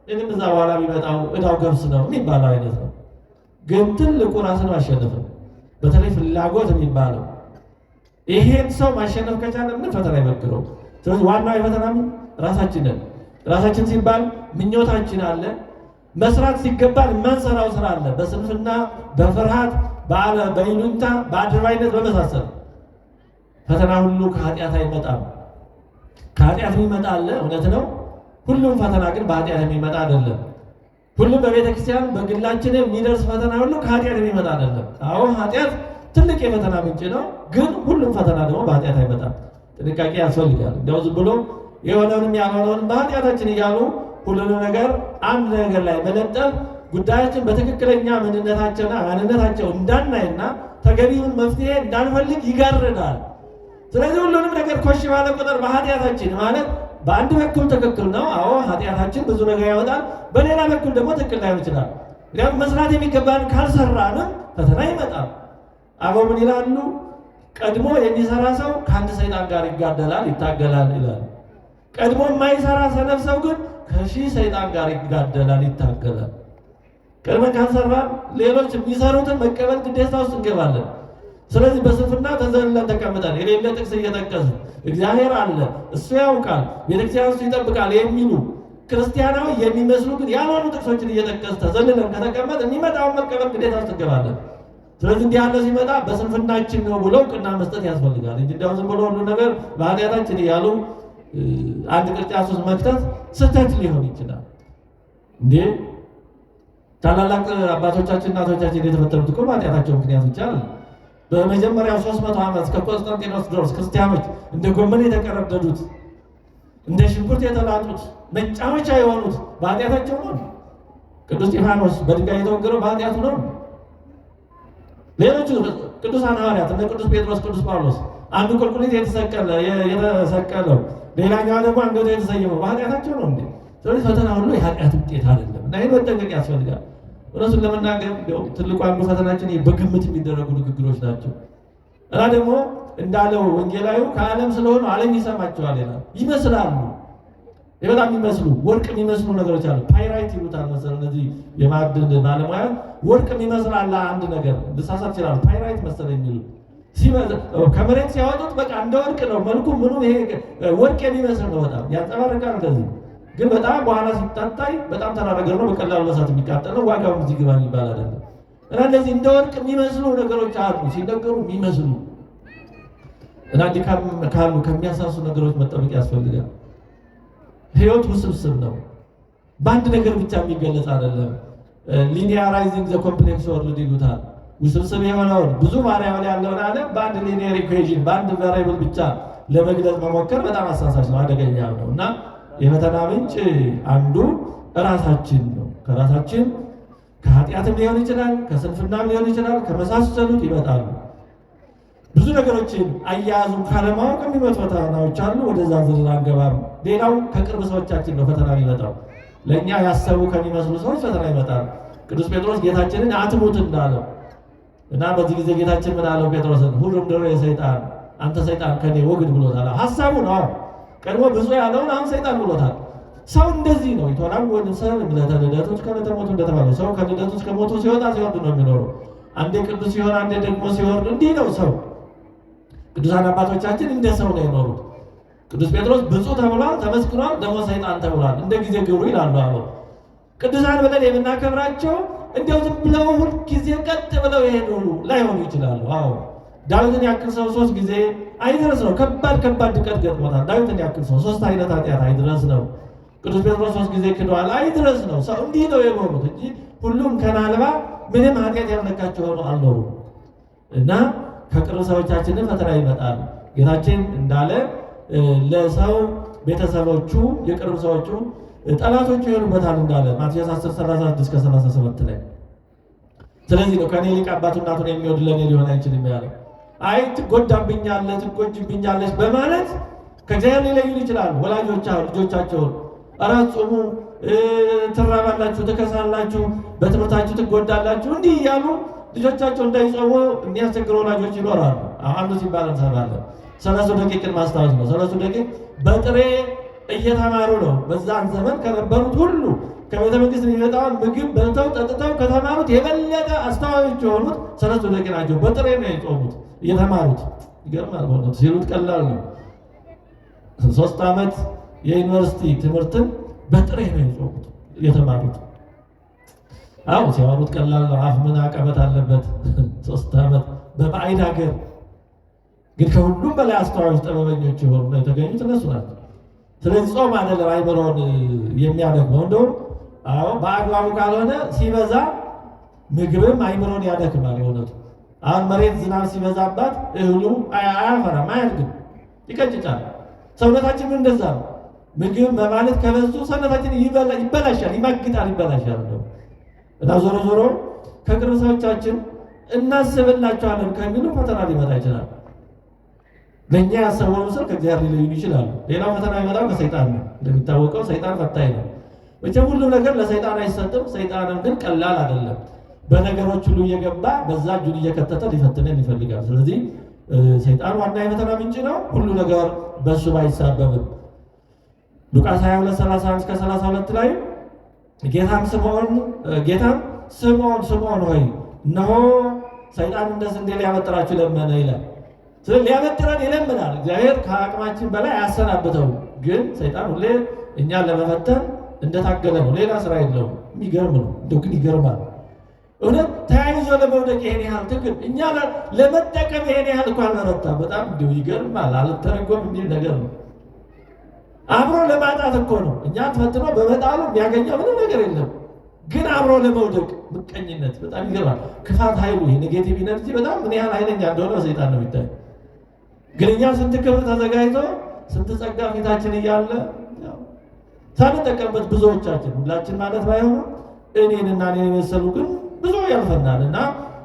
እኔም እዛ በኋላ የሚመጣው እዳው ገብስ ነው የሚባለው አይነት ነው። ግን ትልቁ ራስን ማሸነፍ ነው። በተለይ ፍላጎት የሚባለው ይሄን ሰው ማሸነፍ ከቻለ ምን ፈተና ይመግረው? ስለዚህ ዋናው የፈተና ራሳችንን ራሳችን ሲባል ምኞታችን አለ፣ መስራት ሲገባል የማንሰራው ስራ አለ። በስንፍና በፍርሃት በይሉኝታ በአድርባይነት በመሳሰል ፈተና ሁሉ ከኃጢአት አይመጣም። ከኃጢአት የሚመጣ አለ፣ እውነት ነው። ሁሉም ፈተና ግን በኃጢአት የሚመጣ አይደለም። ሁሉም በቤተ ክርስቲያን በግላችን የሚደርስ ፈተና ሁሉ ከኃጢአት የሚመጣ አይደለም። አዎ ኃጢአት ትልቅ የፈተና ምንጭ ነው፣ ግን ሁሉም ፈተና ደግሞ በኃጢአት አይመጣም። ጥንቃቄ ያስፈልጋል። እንዲያው ዝም ብሎ የሆነውንም ያልሆነውንም በኃጢአታችን እያሉ ሁሉንም ነገር አንድ ነገር ላይ መለጠፍ ጉዳያችን በትክክለኛ ማንነታቸው እንዳናይና ተገቢውን መፍትሄ እንዳንፈልግ ይጋርዳል። ስለዚህ ሁሉንም ነገር ኮሽ ባለ ቁጥር በኃጢአታችን ማለት በአንድ በኩል ትክክል ነው። አዎ ኃጢአታችን ብዙ ነገር ያወጣል። በሌላ በኩል ደግሞ ትክክል ላይሆን ይችላል። ምክንያቱም መስራት የሚገባን ካልሰራንም ፈተና ይመጣል። አበው ምን ይላሉ? ቀድሞ የሚሰራ ሰው ከአንድ ሰይጣን ጋር ይጋደላል፣ ይታገላል ይላል። ቀድሞ የማይሰራ ሰነፍ ሰው ግን ከሺህ ሰይጣን ጋር ይጋደላል፣ ይታገላል። ቀድመን ካልሰራን ሌሎች የሚሰሩትን መቀበል ግዴታ ውስጥ እንገባለን። ስለዚህ በስንፍና ተዘልለን ተቀምጠን የሌለ ጥቅስ እየጠቀስን እግዚአብሔር አለ እሱ ያውቃል ቤተክርስቲያን እሱ ይጠብቃል የሚሉ ክርስቲያናዊ የሚመስሉ ግን ያልሆኑ ጥቅሶችን እየጠቀስን ተዘልለን ከተቀመጥ የሚመጣውን መቀበል ግዴታ ውስጥ እንገባለን። ስለዚህ እንዲህ ያለ ሲመጣ በስንፍናችን ነው ብሎ እውቅና መስጠት ያስፈልጋል እንጂ እንዲያው ዝም ብሎ ሁሉ ነገር በኃጢአታችን እያሉ አንድ ቅርጫት ውስጥ መክተት ስህተት ሊሆን ይችላል። እንዴ ታላላቅ አባቶቻችን እናቶቻችን የተፈተኑት እኮ በኃጢአታቸው ምክንያት ብቻ ነው። በመጀመሪያው 300 ዓመት እስከ ቆስጠንጢኖስ ድረስ ክርስቲያኖች እንደ ጎመን የተቀረደዱት እንደ ሽንኩርት የተላጡት መጫወቻ የሆኑት በኃጢአታቸው ነው። ቅዱስ እስጢፋኖስ በድንጋይ የተወገረው በኃጢአቱ ነው። ሌሎቹ ቅዱሳን ሐዋርያት እንደ ቅዱስ ጴጥሮስ፣ ቅዱስ ጳውሎስ አንዱ ቁልቁሊት የተሰቀለው ሌላኛው ደግሞ አንገቱ የተሰየመው በኃጢአታቸው ነው እንዴ። ስለዚህ ፈተና ሁሉ የኃጢአት ውጤት አይደለም እና ይህን መጠንቀቅ ያስፈልጋል። እነሱን ለመናገር ትልቁ አንዱ ፈተናችን በግምት የሚደረጉ ንግግሮች ናቸው እና ደግሞ እንዳለው ወንጌላዩ ከዓለም ስለሆኑ ዓለም ይሰማቸዋል ይላል። ይመስላሉ በጣም የሚመስሉ ወርቅ የሚመስሉ ነገሮች አሉ። ፓይራይት ይሉታል መሰለኝ እነዚህ የማዕድን ባለሙያ ወርቅ ይመስላል አንድ ነገር ልሳሳት ይችላል። ፓይራይት መሰለኝ የሚሉ ከመሬት ሲያወጡት በቃ እንደ ወርቅ ነው መልኩ ምኑ ይሄ ወርቅ የሚመስል ነው። በጣም ያንጸባርቃል እንደዚህ ግን በጣም በኋላ ሲታታይ በጣም ተራ ነገር ነው። በቀላሉ ለሳት የሚቃጠል ነው። ዋጋው እዚህ ግባ የሚባል አይደለም እና እንደዚህ እንደ ወርቅ የሚመስሉ ነገሮች አሉ ሲነገሩ የሚመስሉ እና ካሉ ከሚያሳሱ ነገሮች መጠበቅ ያስፈልጋል። ህይወት ውስብስብ ነው። በአንድ ነገር ብቻ የሚገለጽ አይደለም። ሊኒያራይዚንግ ዘ ኮምፕሌክስ ወርልድ ይሉታል። ውስብስብ የሆነውን ብዙ ቫሪያብል ያለውን ዓለም በአንድ ሊኒየር ኢኩዌሽን በአንድ ቫሪያብል ብቻ ለመግለጽ መሞከር በጣም አሳሳች ነው፣ አደገኛ ነው እና የፈተና ምንጭ አንዱ ራሳችን ነው። ከራሳችን ከኃጢአትም ሊሆን ይችላል፣ ከስንፍናም ሊሆን ይችላል፣ ከመሳሰሉት ይመጣሉ። ብዙ ነገሮችን አያያዙን ካለማወቅ የሚመጡ ፈተናዎች አሉ። ወደዛ ዝርዝር አንገባም። ሌላው ከቅርብ ሰዎቻችን ነው ፈተና የሚመጣው። ለእኛ ያሰቡ ከሚመስሉ ሰዎች ፈተና ይመጣል። ቅዱስ ጴጥሮስ ጌታችንን አትሙት እንዳለው እና በዚህ ጊዜ ጌታችን ምን አለው ጴጥሮስን? ሁሉም ድሮ የሰይጣን አንተ ሰይጣን ከኔ ወግድ ብሎታል። ሀሳቡ ነው ቀድሞ ብዙ ያለውን አሁን ሰይጣን ብሎታል። ሰው እንደዚህ ነው ይተናወን ሰል ለተልደቱ ከለተሞቱ እንደተባለው ሰው ከልደቱ እስከ ሞቱ ሲወጣ ሲወርድ ነው የሚኖረው። አንዴ ቅዱስ ሲሆን አንዴ ደግሞ ሲወርድ እንዲህ ነው ሰው። ቅዱሳን አባቶቻችን እንደ ሰው ነው የኖሩት። ቅዱስ ጴጥሮስ ብፁዕ ተብሏል፣ ተመስግኗል፣ ደግሞ ሰይጣን ተብሏል። እንደ ጊዜ ግብሩ ይላሉ አበው። ቅዱሳን ብለን የምናከብራቸው እንዲያው ዝም ብለው ሁል ጊዜ ቀጥ ብለው የሄዱ ላይሆኑ ይችላሉ። አዎ ዳዊትን ያክል ሰው 3 ጊዜ አይድረስ ነው። ከባድ ድቀት ገጥሞታል። ዳዊትን ያክል ሰው 3 አይነት ኃጢአት አይድረስ ነው። ቅዱስ ጴጥሮስ 3 ጊዜ ክደዋል። አይድረስ ነው። ሰው እንዲህ ነው የኖሩት እንጂ ሁሉም ከናልባ ምንም ኃጢአት ያልነካቸው ሆኖ አልኖሩም እና ከቅርብ ሰዎቻችን ፈተና ይመጣል። ጌታችን እንዳለ ለሰው ቤተሰቦቹ የቅርብ ሰዎቹ ጠላቶቹ ይሆኑበታል እንዳለ ማቴዎስ 10:36-37 ላይ። ስለዚህ ነው ከኔ ይልቅ አባቱ እናቱን የሚወድ ለኔ ሊሆን አይችልም ያለው። አይ ትጎዳብኛለህ፣ ትጎጂብኛለሽ በማለት ከእግዚአብሔር ሊለዩን ይችላሉ። ወላጆች ልጆቻቸውን እራት ጾሙ፣ ትራባላችሁ፣ ትከሳላችሁ፣ በትምህርታችሁ ትጎዳላችሁ እንዲህ እያሉ ልጆቻቸው እንዳይጾሙ የሚያስቸግሩ ወላጆች ይኖራሉ። አንዱ ሲባል እንሰማለን። 30 ደቂቅን ማስታወስ ነው። 30 ደቂቅ በጥሬ እየተማሩ ነው። በዛን ዘመን ከነበሩት ሁሉ ከቤተ መንግስት የሚመጣውን ምግብ በልተው ጠጥተው ከተማሩት የበለጠ አስተዋዮች የሆኑት 30 ደቂቅ ናቸው። በጥሬ ነው የጾሙት እየተማሩት። ይገርማል። በእውነቱ ሲሉት ቀላል ነው። 3 ዓመት የዩኒቨርሲቲ ትምህርትን በጥሬ ነው የጾሙት እየተማሩት። አዎ ሲያወሩት ቀላል ነው። አፍ ምን አቀበት አለበት? 3 ዓመት በባዕድ ሀገር ግን ከሁሉም በላይ አስተዋዮች ጥበበኞች የሆኑ ነው የተገኙት እነሱ ናቸው። ስለዚህ ጾም አይደለም አይምሮን የሚያደክመው። እንደውም አዎ በአግባቡ ካልሆነ ሲበዛ ምግብም አይምሮን ያደክማል። የሆነቱ አሁን መሬት ዝናብ ሲበዛባት እህሉ አያፈራም፣ አያድግም፣ ይቀጭጫል። ሰውነታችን እንደዛ ነው። ምግብ በማለት ከበዙ ሰውነታችን ይበላሻል፣ ይማግጣል፣ ይበላሻል ነው እና ዞሮ ዞሮ ከቅርብ ሰዎቻችን እናስብላቸዋለን ከሚሉ ፈተና ሊመጣ ይችላል። ለእኛ ያሰበው ምስል ከእግዚአብሔር ሊለዩን ይችላሉ። ሌላው ፈተና የሚመጣው ከሰይጣን ነው። እንደሚታወቀው ሰይጣን ፈታኝ ነው። መቼም ሁሉም ነገር ለሰይጣን አይሰጥም። ሰይጣንም ግን ቀላል አይደለም። በነገሮች ሁሉ እየገባ በዛ እጁን እየከተተ ሊፈትነን ይፈልጋል። ስለዚህ ሰይጣን ዋና የፈተና ምንጭ ነው። ሁሉ ነገር በእሱ ባይሳበብም ሉቃስ 22:31-32 ላይ ጌታም ስምዖን ሆይ እነሆ ሰይጣን እንደ ስንዴ ሊያበጥራችሁ ለመነ ይላል። ስለዚህ ሊያበጥረን ይለምናል። እግዚአብሔር ከአቅማችን በላይ አያሰናብተው። ግን ሰይጣን ሁሌ እኛን ለመፈተን እንደታገለ ነው። ሌላ ስራ የለውም። የሚገርም ነው። እንደው ግን ይገርማል። እውነት ተያይዞ ለመውደቅ ይሄን ያህል ትግል፣ እኛ ለመጠቀም ይሄን ያህል እንኳን መረታ። በጣም እንዲሁ ይገርማል። አልተረጎም የሚል ነገር ነው። አብሮ ለማጣት እኮ ነው። እኛ ተፈትኖ በመጣሉ የሚያገኘው ምንም ነገር የለም። ግን አብሮ ለመውደቅ ምቀኝነት በጣም ይገርማል። ክፋት ኃይሉ ኔጌቲቭ ኢነርጂ በጣም ምን ያህል ኃይለኛ እንደሆነ ሰይጣን ነው የሚታይ። ግን እኛ ስንት ክብር ተዘጋጅቶ ስንት ጸጋ ፊታችን እያለ ሳንጠቀምበት ብዙዎቻችን፣ ሁላችን ማለት ባይሆኑ እኔንና እኔን የመሰሉ ግን ብዙ ያልፈናል። እና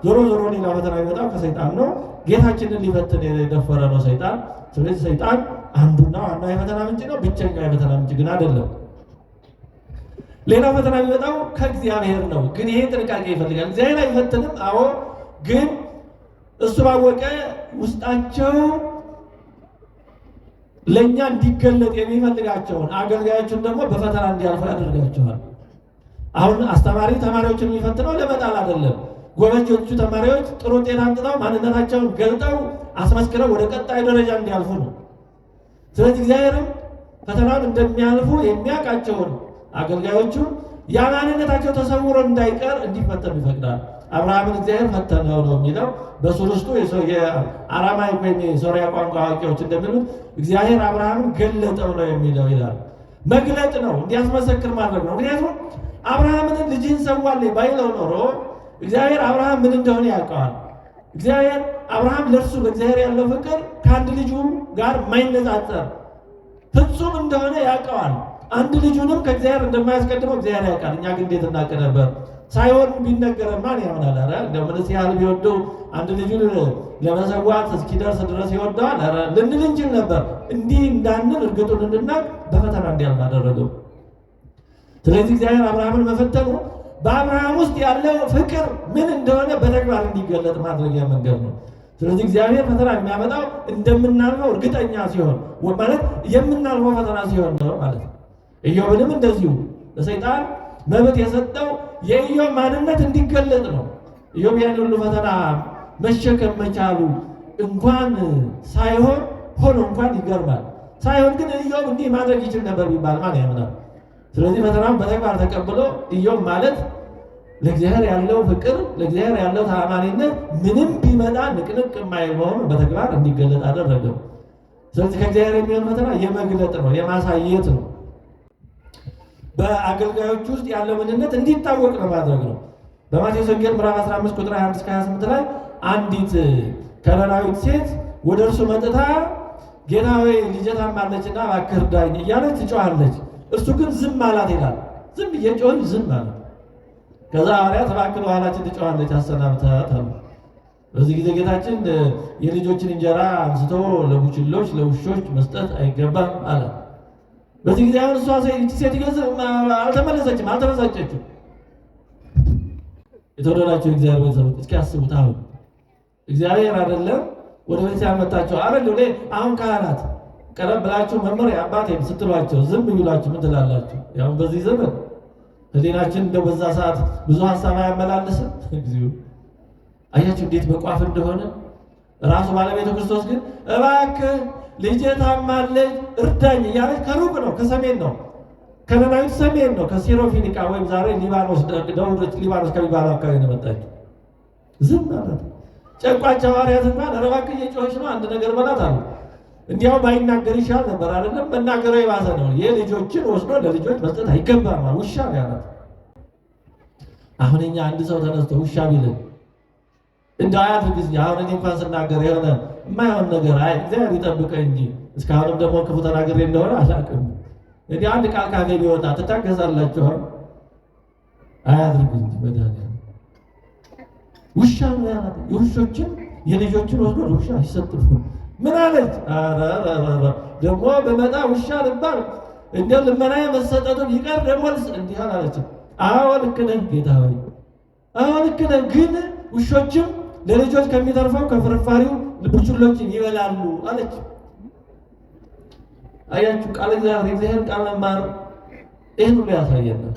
ዞሮ ዞሮ ሌላ ፈተና የሚመጣው ከሰይጣን ነው። ጌታችንን ሊፈትን የደፈረ ነው ሰይጣን። ስለዚህ ሰይጣን አንዱና ዋና የፈተና ምንጭ ነው። ብቸኛ የፈተና ምንጭ ግን አይደለም። ሌላው ፈተና የሚመጣው ከእግዚአብሔር ነው። ግን ይሄ ጥንቃቄ ይፈልጋል። እግዚአብሔር አይፈትንም። አዎ፣ ግን እሱ ባወቀ ውስጣቸው ለእኛ እንዲገለጥ የሚፈልጋቸውን አገልጋዮችን ደግሞ በፈተና እንዲያልፉ ያደርጋቸዋል። አሁን አስተማሪ ተማሪዎችን የሚፈትነው ለመጣል አይደለም። ጎበኞቹ ተማሪዎች ጥሩ ውጤት አምጥተው ማንነታቸውን ገልጠው አስመስክረው ወደ ቀጣይ ደረጃ እንዲያልፉ ነው። ስለዚህ እግዚአብሔርም ፈተናውን እንደሚያልፉ የሚያውቃቸውን አገልጋዮቹ ያ ማንነታቸው ተሰውሮ እንዳይቀር እንዲፈተኑ ይፈቅዳል። አብርሃምን እግዚአብሔር ፈተነው ነው የሚለው። በሱርስቱ የአራማይክ ወይም የሶርያ ቋንቋ አዋቂዎች እንደሚሉት እግዚአብሔር አብርሃምን ገለጠው ነው የሚለው ይላል። መግለጥ ነው፣ እንዲያስመሰክር ማድረግ ነው። ምክንያቱም አብርሃምን ልጅህን ሰዋልኝ ባይለው ኖሮ እግዚአብሔር አብርሃም ምን እንደሆነ ያውቀዋል። እግዚአብሔር አብርሃም ለእርሱ በእግዚአብሔር ያለው ፍቅር ከአንድ ልጁ ጋር የማይነጻጸር ፍጹም እንደሆነ ያውቀዋል። አንድ ልጁንም ከእግዚአብሔር እንደማያስቀድመው እግዚአብሔር ያውቃል። እኛ ግን እንዴት እናውቅ ነበር? ሳይሆን ቢነገረን ማን ያምናል? ኧረ እንደው ምንስ ያህል ቢወደው አንድ ልጁን ለመሰዋት እስኪደርስ ድረስ ይወደዋል ኧረ ልንል እንችል ነበር። እንዲህ እንዳንል እርግጡን እንድናውቅ በፈተና እንዲያልፍ አደረገው። ስለዚህ እግዚአብሔር አብርሃምን መፈተኑ በአብርሃም ውስጥ ያለው ፍቅር ምን እንደሆነ በተግባር እንዲገለጥ ማድረጊያ መንገድ ነው። ስለዚህ እግዚአብሔር ፈተና የሚያመጣው እንደምናልፈው እርግጠኛ ሲሆን ማለት የምናልፈው ፈተና ሲሆን ነው ማለት ነው። ኢዮብንም እንደዚሁ ለሰይጣን መብት የሰጠው የኢዮብ ማንነት እንዲገለጥ ነው። ኢዮብ ያን ሁሉ ፈተና መሸከም መቻሉ እንኳን ሳይሆን ሆኖ እንኳን ይገርማል። ሳይሆን ግን ኢዮብ እንዲህ ማድረግ ይችል ነበር ቢባል ማን ያምናል? ስለዚህ ፈተናውን በተግባር ተቀብሎ ኢዮብ ማለት ለእግዚአብሔር ያለው ፍቅር፣ ለእግዚአብሔር ያለው ታማኝነት ምንም ቢመጣ ንቅንቅ የማይል መሆኑን በተግባር እንዲገለጥ አደረገው። ስለዚህ ከእግዚአብሔር የሚሆን ፈተና የመግለጥ ነው፣ የማሳየት ነው። በአገልጋዮች ውስጥ ያለው ምንነት እንዲታወቅ ነው ማድረግ ነው። በማቴዎስ ወንጌል ምዕራፍ 15 ቁጥር 21-28 ላይ አንዲት ከነናዊት ሴት ወደ እርሱ መጥታ ጌታ ሆይ ልጄ ታማለችና እባክህ እርዳኝ እያለች ትጮኻለች። እርሱ ግን ዝም አላት ይላል። ዝም እየጮኸች ዝም አላት። ከዛ ሐዋርያት እባክህ በኋላችን ትጮኻለች አሰናብታት አሉ። በዚህ ጊዜ ጌታችን የልጆችን እንጀራ አንስቶ ለቡችሎች ለውሾች መስጠት አይገባም አለ። በዚህ ጊዜ አሁን እሷ ሴት አልተመለሰችም፣ አልተበሳጨችም። የተወደዳቸው እግዚአብሔር ቤተሰቦች እስኪ አስቡት። አሁን እግዚአብሔር አይደለም ወደ ቤት ያመጣቸው አይደል? አሁን ካህናት ቀረብ ብላችሁ መምህር አባቴም ስትሏቸው ዝም ይሏችሁ ምን ትላላችሁ? ያው በዚህ ዘመን ህሊናችን እንደው በዛ ሰዓት ብዙ ሀሳብ አያመላልስም። እግዚኦ አያችሁ እንዴት በቋፍ እንደሆነ። ራሱ ባለቤቱ ክርስቶስ ግን እባክህ ልጄ ታማለች እርዳኝ እያለች ከሩቅ ነው፣ ከሰሜን ነው፣ ከነናዊት ሰሜን ነው፣ ከሲሮፊኒቃ ወይም ዛሬ ሊባኖስ ደቡብ ሊባኖስ ከሚባለው አካባቢ ነው መጣችው። ዝም ማለት ጨቋቸው ሐዋርያት እንኳን ኧረ እባክህ እየጮኸች ነው አንድ ነገር በላት አሉ። እንዲያው ባይናገር ይሻል ነበር አይደለም? መናገሩ የባሰ ነው። የልጆችን ወስዶ ለልጆች መስጠት አይገባም፣ ውሻ ነው ያላት። አሁን እኛ አንድ ሰው ተነስቶ ውሻ ቢልን እንደው አያድርግ ጊዜ አሁን እኔ እንኳን ስናገር የሆነ የማይሆን ነገር አይ እግዚአብሔር ይጠብቀኝ እንጂ እስካሁንም ደግሞ ክፉ ተናግሬ እንደሆነ አላውቅም። እንዲህ አንድ ቃል ካፌ ቢወጣ ትታገሳላችሁ? አያድርግ እንጂ መድኃኒዓለም ውሻ ነው ያላት። የውሾችን የልጆችን ወስዶ ውሻ ይሰጥፉ ምን አለች? ደግሞ በመጣ ውሻ ልባል እንደው ልመናዬ መሰጠቱን ይቀር ደግሞ እንዲህ አላለች። አዎ ልክ ነህ ጌታ ሆይ፣ አዎ ልክ ነህ። ግን ውሾችም ለልጆች ከሚተርፈው ከፍርፋሪው ቡችሎችን ይበላሉ አለች። አያችሁ ቃል እግዚአብሔር ቃል መማር ይህን ሁሉ ያሳየናል።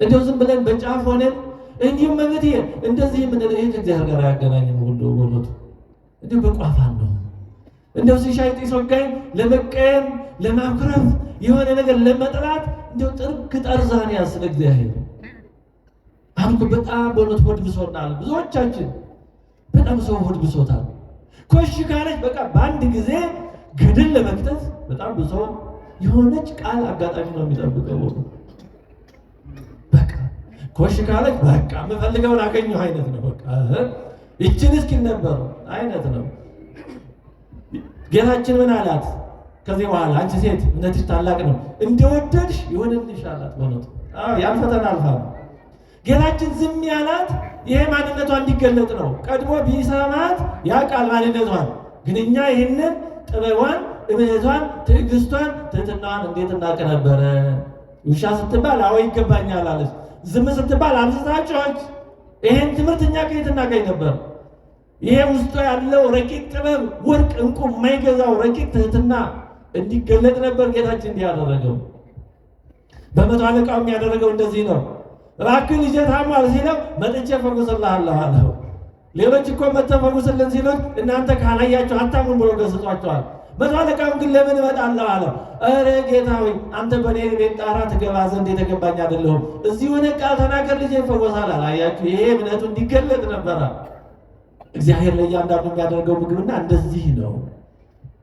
እንደው ዝም ብለን በጫፍ ሆነን እንዲሁም መብት እንደዚህ ምን ይሄ ከእግዚአብሔር ጋር ያገናኘን ሁሉ ወሎት እንዲሁ በቋፋን ነው። እንደው ሲሻይ ጢስ ወጋኝ ለመቀየም ለማኩረፍ የሆነ ነገር ለመጥላት እንደው ጥርቅ ጠርዛን ያስለ እግዚአብሔር አሁን በጣም በእውነት ሆድ ብሶናል። ብዙዎቻችን በጣም ሰው ሆድ ብሶታል። ኮሽ ካለች በቃ በአንድ ጊዜ ገድል ለመክተት በጣም ብዙ የሆነች ቃል አጋጣሚ ነው የሚጠብቀው። በቃ ኮሽ ካለች በቃ የምፈልገውን አገኘሁ አይነት ነው። በቃ ይችን እስኪ ነበር አይነት ነው። ጌታችን ምን አላት? ከዚህ በኋላ አንቺ ሴት እምነትሽ ታላቅ ነው እንደወደድሽ ይሆንልሽ አላት። በእውነቱ ያን ፈተና አልፋ ነው ጌታችን ዝም ያላት ይሄ ማንነቷ እንዲገለጥ ነው። ቀድሞ ቢሰማት ያ ቃል ማንነቷን ግን እኛ ይህንን ጥበቧን፣ እምነቷን፣ ትዕግስቷን፣ ትህትናዋን እንዴት እናውቅ ነበረ? ውሻ ስትባል አዎ ይገባኛል አለች። ዝም ስትባል አብዝታችኋች። ይሄን ትምህርት እኛ ከየት እናገኝ ነበር? ይሄ ውስጡ ያለው ረቂቅ ጥበብ ወርቅ እንቁ የማይገዛው ረቂቅ ትህትና እንዲገለጥ ነበር ጌታችን እንዲያደረገው። በመቶ አለቃው የሚያደረገው እንደዚህ ነው። እባክህ ልጄ ታሟል ሲለው መጥቼ ፈውስልሃለሁ አለው። ሌሎች እኮ መጥተው ፈውስልን ሲሉት እናንተ ካላያችሁ አታሙን ብሎ ገስጿቸዋል። መቶ አለቃውም ግን ለምን እመጣለሁ አለው። ኧረ ጌታ ሆይ አንተ በእኔ ቤት ጣራ ትገባ ዘንድ የተገባኝ አይደለሁም። እዚህ ሆነ ቃል ተናገር ልጄ ይፈወሳል አላያችሁ? ይሄ እምነቱ እንዲገለጥ ነበረ። እግዚአብሔር ለእያንዳንዱ የሚያደርገው ምግብና እንደዚህ ነው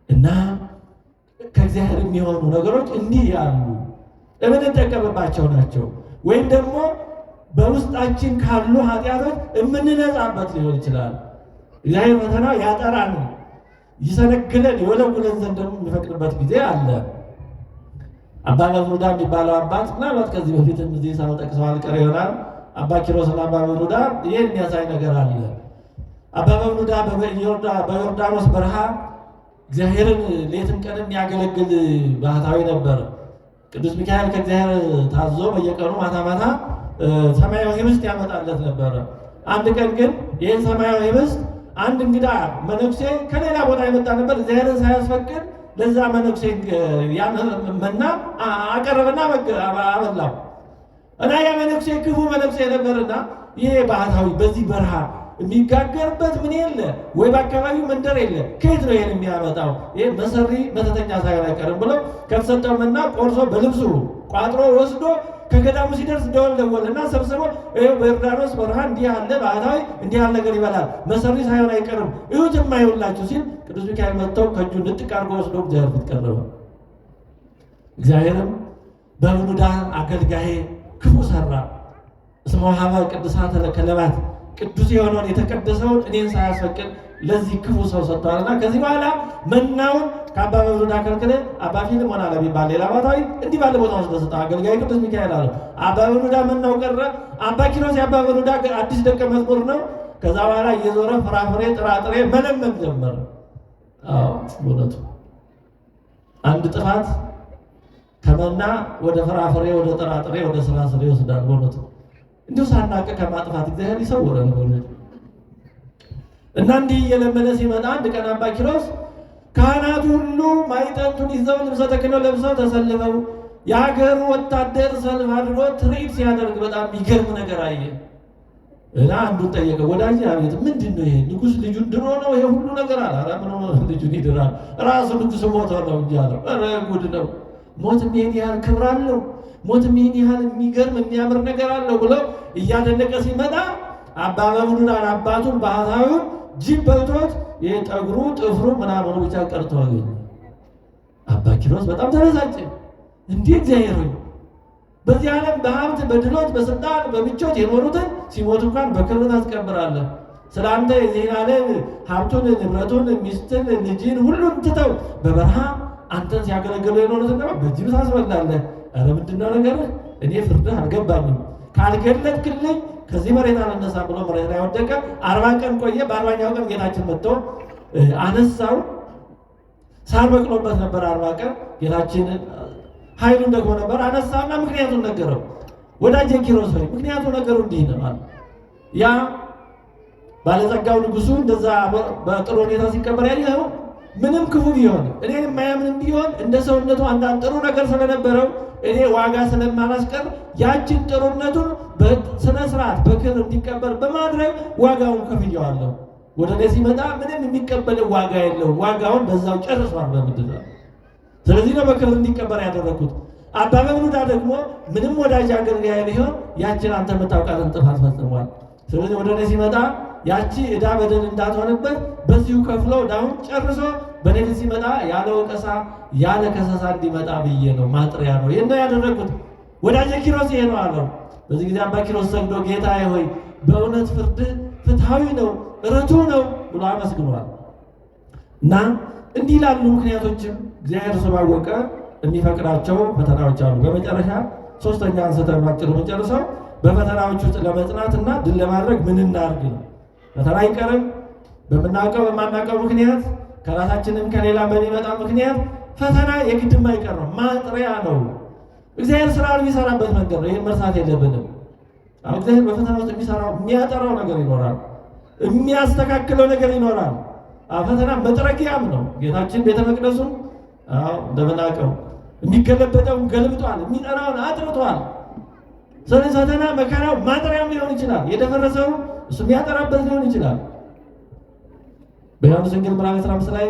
እና ከእግዚአብሔር የሚሆኑ ነገሮች እንዲህ ያሉ የምንጠቀምባቸው ናቸው። ወይም ደግሞ በውስጣችን ካሉ ኃጢአቶች የምንነጻበት ሊሆን ይችላል። እግዚአብሔር ፈተና ያጠራን ይሰነግለን የወለውለን ዘንድ ደግሞ የሚፈቅድበት ጊዜ አለ። አባ በብኑዳ የሚባለው አባት ምናልባት ከዚህ በፊትም እዚህ ሳልጠቅሰው አልቀር ይሆናል። አባ ኪሮስና አባ በብኑዳ ይህን የሚያሳይ ነገር አለ። አባ በብኑዳ በዮርዳኖስ በረሃ እግዚአብሔርን ሌትም ቀንም የሚያገለግል ባህታዊ ነበር። ቅዱስ ሚካኤል ከእግዚአብሔር ታዞ በየቀኑ ማታ ማታ ሰማያዊ ህብስት ያመጣለት ነበረ። አንድ ቀን ግን ይህን ሰማያዊ ህብስት አንድ እንግዳ መነኩሴ ከሌላ ቦታ የመጣ ነበር። እግዚአብሔርን ሳያስፈቅድ ለዛ መነኩሴ ያን መና አቀረበና አበላው እና ያ መነኩሴ ክፉ መነኩሴ ነበርና ይሄ ባህታዊ በዚህ በረሃ የሚጋገርበት ምን የለ ወይ በአካባቢው መንደር የለ፣ ከየት ነው ይሄን የሚያመጣው? ይሄ መሰሪ መተተኛ ሳይሆን አይቀርም ብሎ ከተሰጠው መና ቆርሶ በልብሱ ቋጥሮ ወስዶ ከገዳሙ ሲደርስ ደወል ደወልና ሰብስቦ በዮርዳኖስ በረሃ እንዲህ ያለ ባህታዊ እንዲህ ያለ ነገር ይበላል፣ መሰሪ ሳይሆን አይቀርም እዩት የማይውላችሁ ሲል ቅዱስ ሚካኤል መጥተው ከእጁ ንጥቅ አድርጎ ወስዶ እግዚአብሔር ፊት ቀረበ። እግዚአብሔርም በብኑዳ አገልጋዬ ክፉ ሰራ እስመ ወሀበ ቅዱሳተ ለከለባት ቅዱስ የሆነውን የተቀደሰውን እኔን ሳያስፈቅድ ለዚህ ክፉ ሰው ሰጥቷልና ከዚህ በኋላ መናውን ከአባ በብኑዳ ከልክለ አባ ፊልሞና ለሚባል ሌላ ባህታዊ እንዲህ ባለ ቦታ ውስጥ ተሰጠ። አገልጋይ ቅዱስ ሚካኤል አለው። አባ በብኑዳ መናው ቀረ። አባ ኪሮስ የአባ በብኑዳ አዲስ ደቀ መዝሙር ነው። ከዛ በኋላ እየዞረ ፍራፍሬ ጥራጥሬ መለመን ጀመረ። እውነቱ አንድ ጥፋት ከመና ወደ ፍራፍሬ ወደ ጥራጥሬ ወደ ስራ ስር ይወስዳል። በእውነቱ እንዲሁ ሳናቀ ከማጥፋት እግዚአብሔር ይሰውረን። በእውነቱ እና እንዲህ እየለመነ ሲመጣ አንድ ቀን አባ ኪሮስ ካህናቱ ሁሉ ማዕጠንቱን ይዘው ልብሰ ተክህኖ ለብሰው ተሰልፈው የሀገሩ ወታደር ሰልፍ አድርጎ ትርኢት ሲያደርግ በጣም የሚገርም ነገር አየ እና አንዱን ጠየቀ። ወዳጅ አቤት፣ ምንድን ነው ይሄ? ንጉሥ ልጁን ድሮ ነው ይሄ ሁሉ ነገር አለ። ኧረ ምን ልጁን ይድራል? ራሱ ንጉሥ ሞቶ ነው እንጂ አለው። ኧረ ጉድ ነው። ሞትም ይሄን ያህል ክብር አለው፣ ሞትም ይሄን ያህል የሚገርም የሚያምር ነገር አለው ብሎ እያደነቀ ሲመጣ አባ በብኑዳን አባቱን ባህታዊውን ጅብ በልቶት ይሄ ጠጉሩ ጥፍሩ ምናምኑ ብቻ ቀርቶ አገኘ። አባ ኪሮስ በጣም ተበሳጨ። እንዲህ እግዚአብሔር ሆይ በዚህ ዓለም በሀብት በድሎት በስልጣን በምቾት የኖሩትን ሲሞቱ እንኳን በክብር ታስቀብራለህ። ስለ አንተ የዚህን ዓለም ሀብቱን ንብረቱን ሚስትን ልጅን ሁሉን ትተው በበረሃ አንተን ሲያገለግሉ የኖሩት ነው በጅብ ታስበላለህ። ኧረ ምንድነው ነገር እኔ ፍርድህ አልገባኝም፣ ካልገለጥክልኝ ከዚህ መሬት አልነሳም ብሎ መሬት ላይ ወደቀ። 40 ቀን ቆየ። በ40ኛው ቀን ጌታችን መጥቶ አነሳው። ሳር በቅሎበት ነበር 40 ቀን። ጌታችን ኃይሉን ደግሞ ነበር አነሳውና ምክንያቱን ነገረው። ወዳጄ ኪሮስ ሆይ ምክንያቱ ነገሩ እንዲህ ነው ማለት ያ ባለጸጋው ንጉሱ እንደዛ በጥሩ ሁኔታ ሲቀበል ያየኸው ምንም ክፉ ቢሆን እኔን የማያምን ቢሆን እንደ ሰውነቱ አንዳንድ ጥሩ ነገር ስለነበረው እኔ ዋጋ ስለማላስቀር ያችን ጥሩነቱን በስነ ስርዓት በክብር እንዲቀበል በማድረግ ዋጋውን ከፍየዋለሁ። ወደ እኔ ሲመጣ ምንም የሚቀበል ዋጋ የለውም፣ ዋጋውን በዛው ጨርሷል በምድር ነው። ስለዚህ ነው በክብር እንዲቀበል ያደረኩት። አባ በብኑዳ ደግሞ ምንም ወዳጅ አገልጋይ ቢሆን ያችን አንተ የምታውቃትን ጥፋት ፈጽሟል። ስለዚህ ወደ እኔ ሲመጣ ያቺ ዕዳ በደል እንዳትሆንበት በዚሁ ከፍሎ ዕዳውን ጨርሶ በእኔ ፊት ሲመጣ ያለ ወቀሳ ያለ ከሰሳ እንዲመጣ ብዬ ነው፣ ማጥሪያ ነው። ይህን ነው ያደረግኩት። ወዳጄ ኪሮስ ይሄ ነው አለው። በዚህ ጊዜ አባ ኪሮስ ሰግዶ ጌታዬ ሆይ በእውነት ፍርድ ፍትሐዊ ነው፣ ርቱዕ ነው ብሎ አመስግኗል። እና እንዲህ ላሉ ምክንያቶችም እግዚአብሔር ስላወቀ የሚፈቅዳቸው ፈተናዎች አሉ። በመጨረሻ ሶስተኛ አንስተን ባጭሩ መጨረሻው በፈተናዎች ውስጥ ለመጽናትና ድል ለማድረግ ምን እናድርግ ነው። ፈተና አይቀርም። በምናውቀው በማናውቀው ምክንያት ከራሳችንም ከሌላ በሚመጣ ምክንያት ፈተና የግድ የማይቀር ነው፣ ማጥሪያ ነው። እግዚአብሔር ስራ የሚሰራበት መንገድ ነው። ይህን መርሳት የለብንም። አሁን እግዚአብሔር በፈተና ውስጥ የሚሰራው የሚያጠራው ነገር ይኖራል፣ የሚያስተካክለው ነገር ይኖራል። ፈተና መጥረጊያም ነው። ጌታችን ቤተ መቅደሱን እንደምናውቀው የሚገለበጠውን ገልብጧል፣ የሚጠራውን አጥርቷል። ስለዚህ ፈተና መከራው ማጠሪያም ሊሆን ይችላል። የደፈረሰው እሱ የሚያጠራበት ሊሆን ይችላል። በዮሐንስ ወንጌል ምዕራፍ 15 ላይ